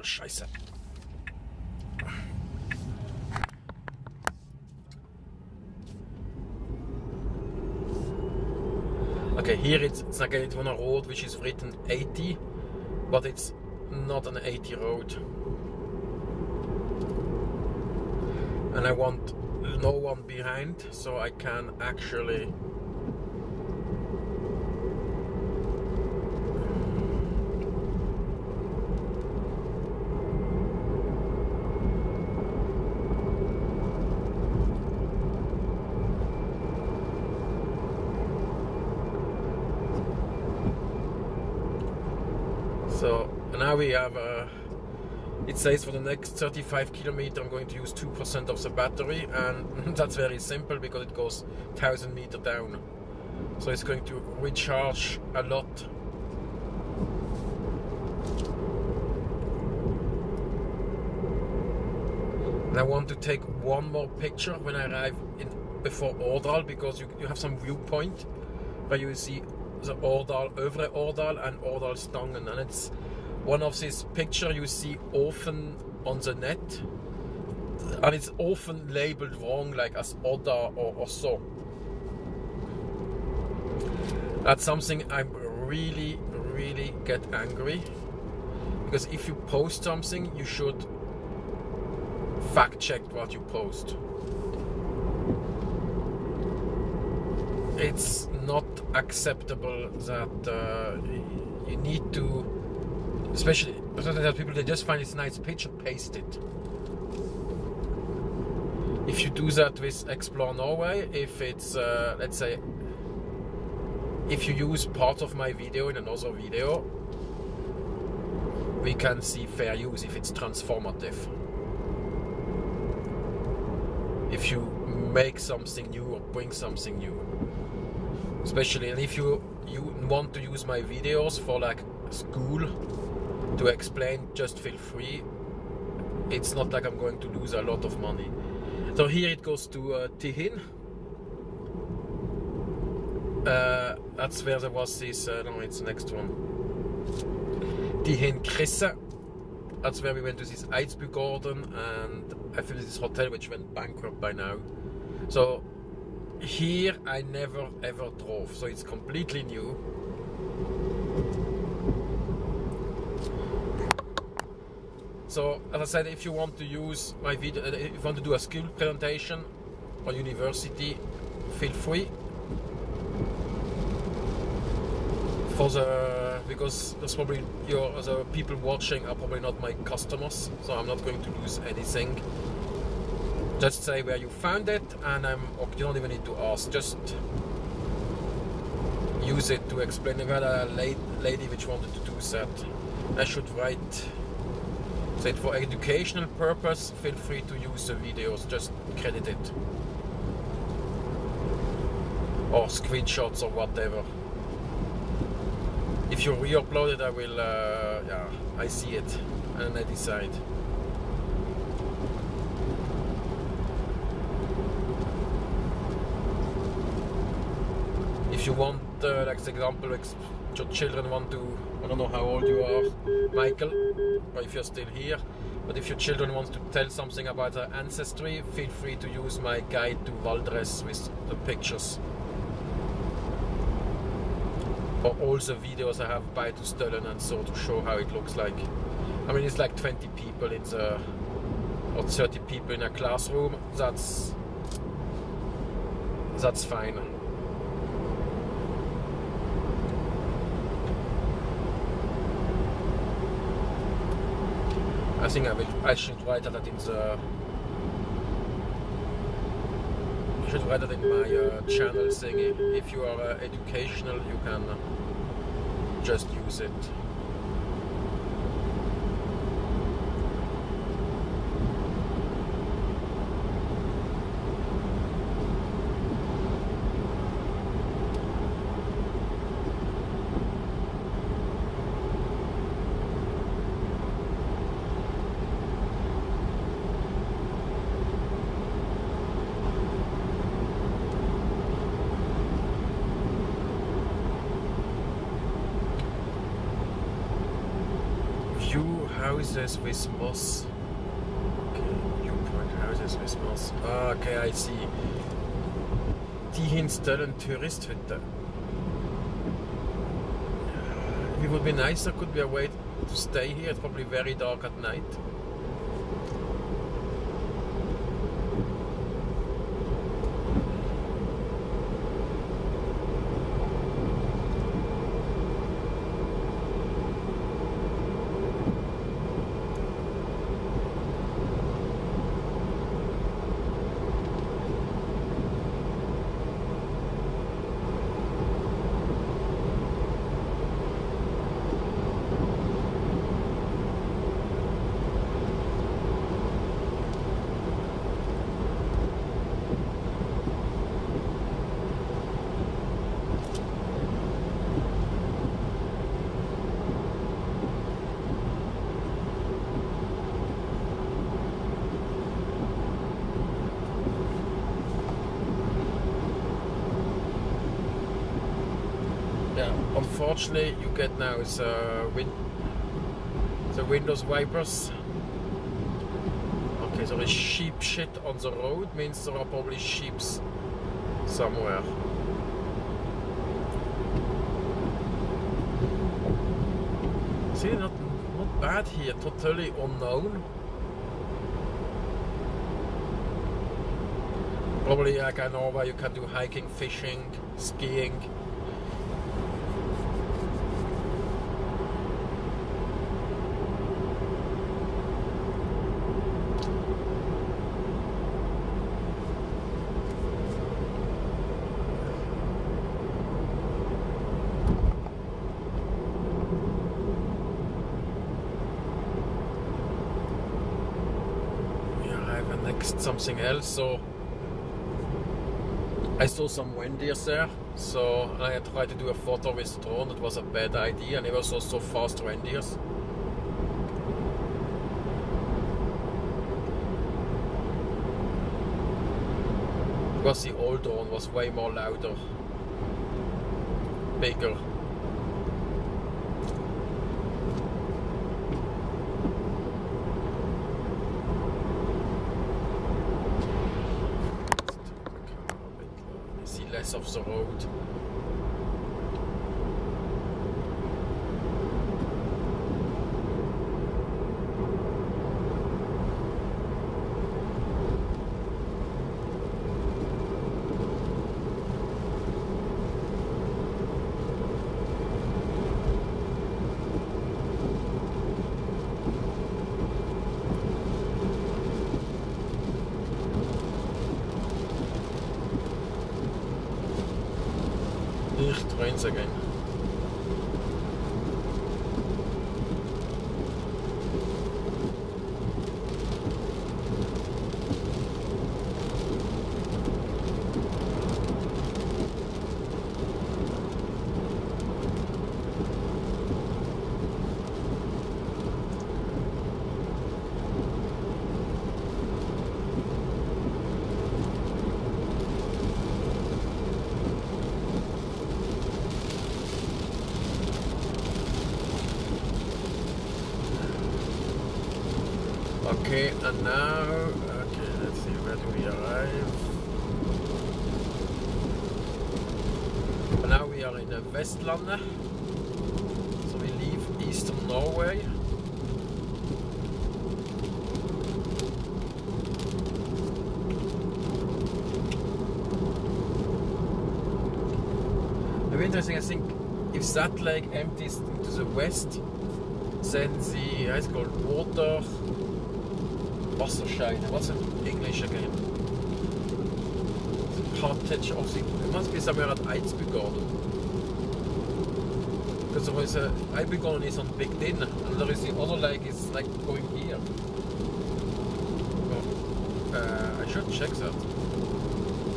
Scheiße. Okay, here it's again on a road which is written 80, but it's not an 80 road. And I want no one behind, so I can actually so now we have it says for the next 35 kilometers I'm going to use 2% of the battery, and that's very simple because it goes 1000 meters down, so it's going to recharge a lot. And I want to take one more picture when I arrive before Årdal, because you have some viewpoint where you see the Årdal, Øvre Årdal and Årdalstangen, and it's one of these pictures you see often on the net, and it's often labeled wrong, like as Odda or so. That's something I really get angry, because if you post something you should fact check what you post. It's not acceptable that you need to Especially there are people that just find this nice picture, paste it. If you do that with Explore Norway, if it's let's say, if you use part of my video in another video, we can see fair use if it's transformative. If you make something new or bring something new. Especially, and if you want to use my videos for like school to explain, just feel free. It's not like I'm going to lose a lot of money. So here it goes to Tihin. That's where there was this, no, it's the next one. Tihin Krisse. That's where we went to this Eidsbugarden, and I feel this hotel which went bankrupt by now. So here I never ever drove, so it's completely new. So as I said, if you want to use my video, if you want to do a school presentation or university, feel free. Because there's probably the people watching are probably not my customers, so I'm not going to lose anything. Just say where you found it, and you don't even need to ask. Just use it to explain. We had a lady which wanted to do that. I should write. Say it for educational purpose. Feel free to use the videos. Just credit it or screenshots or whatever. If you re-upload it, I will. Yeah, I see it and I decide. If you want, like the example, your children want to, I don't know how old you are, Michael, or if you're still here, but if your children want to tell something about their ancestry, feel free to use my guide to Valdres with the pictures. Or all the videos I have by to Stöllen and so to show how it looks like. I mean, it's like 20 people in the, or 30 people in a classroom. That's fine. I think I should write that in the. I should write that in my channel thingy. If you are educational, you can just use it. Houses with moss. Okay, viewpoint houses with moss. Okay, I see. Tihin Stöllen Touristhütte. If it would be nice, there could be a way to stay here. It's probably very dark at night. Unfortunately, you get now the windows wipers. Okay, there is sheep shit on the road, means there are probably sheep somewhere. See, not bad here, totally unknown. Probably like I know where you can do hiking, fishing, skiing. next something else. So I saw some reindeers there, so I tried to do a photo with the drone. It was a bad idea. I never saw so fast reindeers. Because the old drone was way more louder, bigger. See less of the road. Trains again. Okay, and now, okay, let's see, where do we arrive? Now we are in the Vestlandet, so we leave eastern Norway. Very interesting, I think, if that lake empties into the west, then the, how is it called, Wasserscheide, what's in English again? The partage of the, it must be somewhere at Eidsbygården. Because there is a, Eidsbygården is on Big Din, and there is the other lake is like going here. Oh, I should check that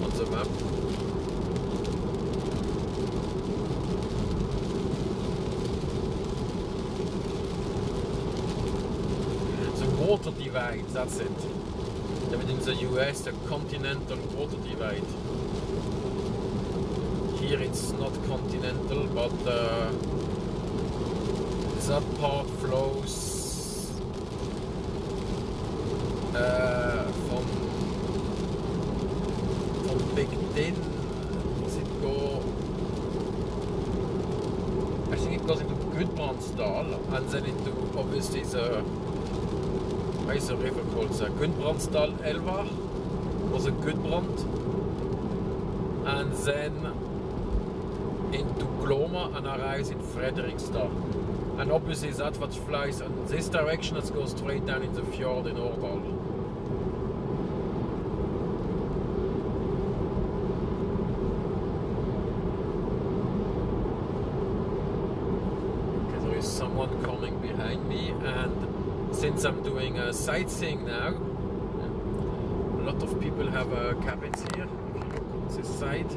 on the map. Water divide, that's it. In the US, the continental water divide. Here it's not continental, but that part flows from Big Din. Does it go? I think it goes into Gudbrandsdal and then into obviously the. What is the river called? The Gudbrandsdal Elva, or the Gudbrand, and then into Glomma and arrives in Fredrikstad. And obviously that what flies in this direction, that goes straight down in the fjord in Årdal. Okay, there is someone coming behind me, and since I'm doing sightseeing now, a lot of people have cabins here. If you look on this side,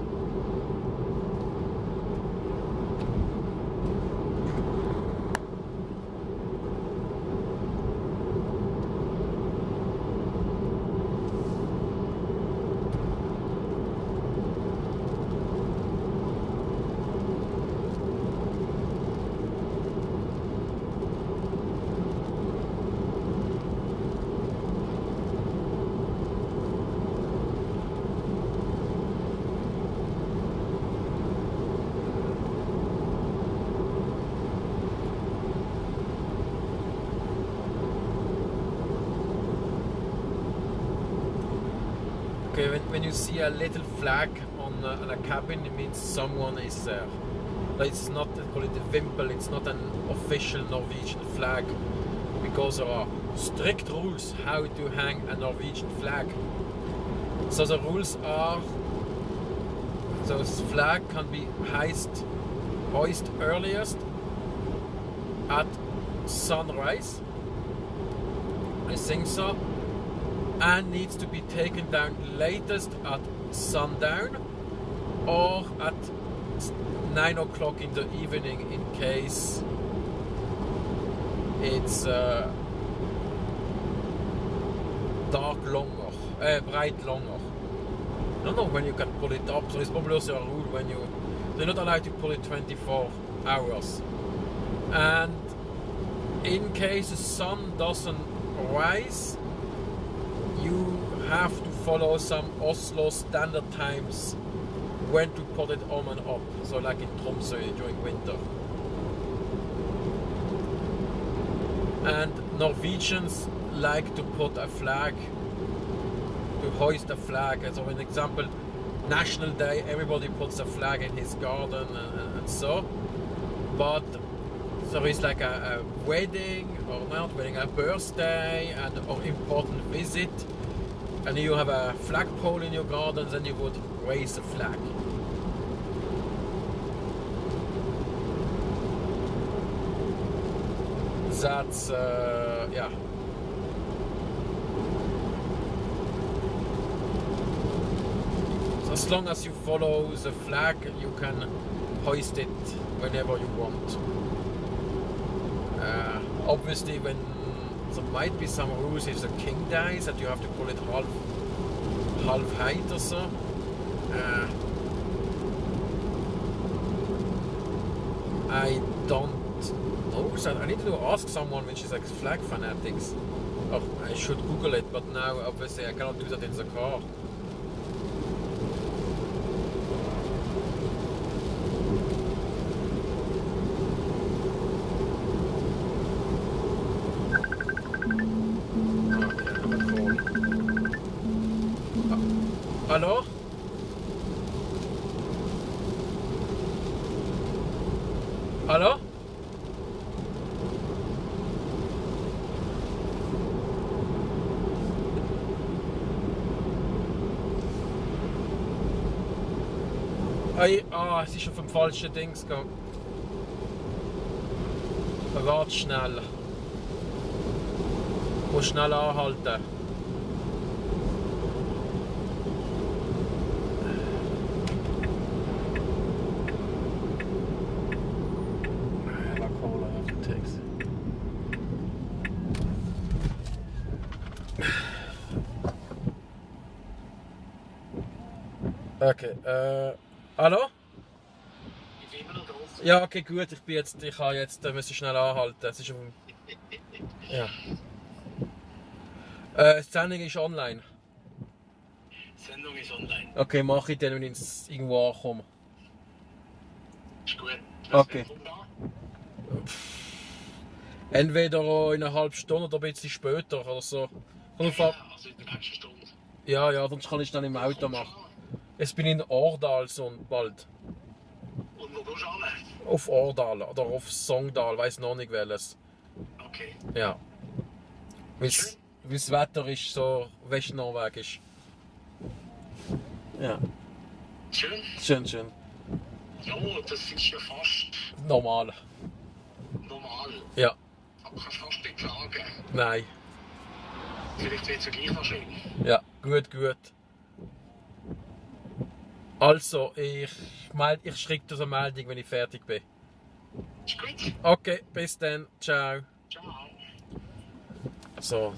okay, when you see a little flag on a cabin, it means someone is there. But it's not, call it a Wimpel, it's not an official Norwegian flag, because there are strict rules how to hang a Norwegian flag. So the rules are, the flag can be hoist earliest at sunrise, I think so, and needs to be taken down latest at sundown or at 9 o'clock in the evening in case it's dark longer, bright longer. I don't know when you can pull it up, so it's probably also a rule when they're not allowed to pull it 24 hours. And in case the sun doesn't rise, you have to follow some Oslo standard times when to put it on and up. So like in Tromsø during winter. And Norwegians like to put a flag, to hoist a flag. And so, for example, National Day, everybody puts a flag in his garden and so. But there is like a wedding, or not wedding, a birthday and or important visit, and you have a flagpole in your garden, then you would raise a flag. That's yeah. So as long as you follow the flag, you can hoist it whenever you want. Obviously, when there might be some rules if the king dies that you have to pull it half height or so. I don't know. So I need to ask someone which is like flag fanatics. Or I should Google it, but now obviously I cannot do that in the car. Hallo? Hallo? Es ist auf dem falschen Dings gegangen. Warte schnell. Muss schnell anhalten. Okay, hallo? Ich bin immer noch drauf. Ja, okay, gut, ich kann jetzt, müssen schnell anhalten. Es ist auf dem, ja. Die Sendung ist online. Die Sendung ist online. Okay, mache ich dann, wenn ich irgendwo ankomme. Ist gut. Okay. Entweder in einer halben Stunde oder ein bisschen später oder so. Ja, also in der nächsten Stunde. Ja, sonst kann ich dann im Auto machen. Jetzt bin ich in Årdal so bald. Und wo gehst du an? Auf Årdal oder auf Sogndal, weiß noch nicht welches. Okay. Ja. Weil das Wetter ist so westnorwegisch. Ja. Schön? Schön. Ja, das ist ja fast Normal. normal. Ja. Aber kannst du fast beklagen. Nein. Vielleicht wird es ja gleich noch schön. Ja, gut. Also, ich schicke dir eine Meldung, wenn ich fertig bin. Ist gut. Okay, bis dann. Ciao. Ciao. So,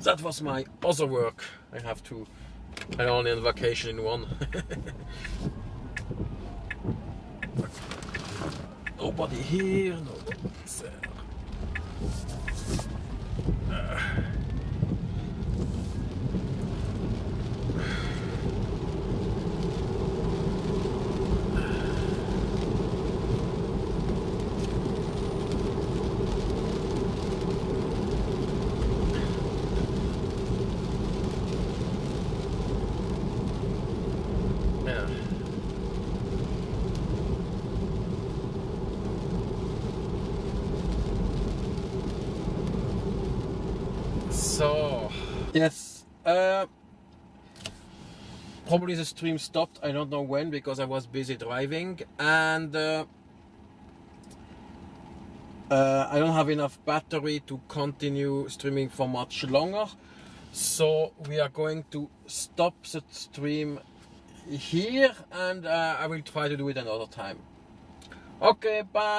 that was my other work. I'm only on vacation in one. Nobody here, nobody there. So, yes, probably the stream stopped, I don't know when, because I was busy driving, and I don't have enough battery to continue streaming for much longer, So we are going to stop the stream here, and I will try to do it another time. Okay, bye.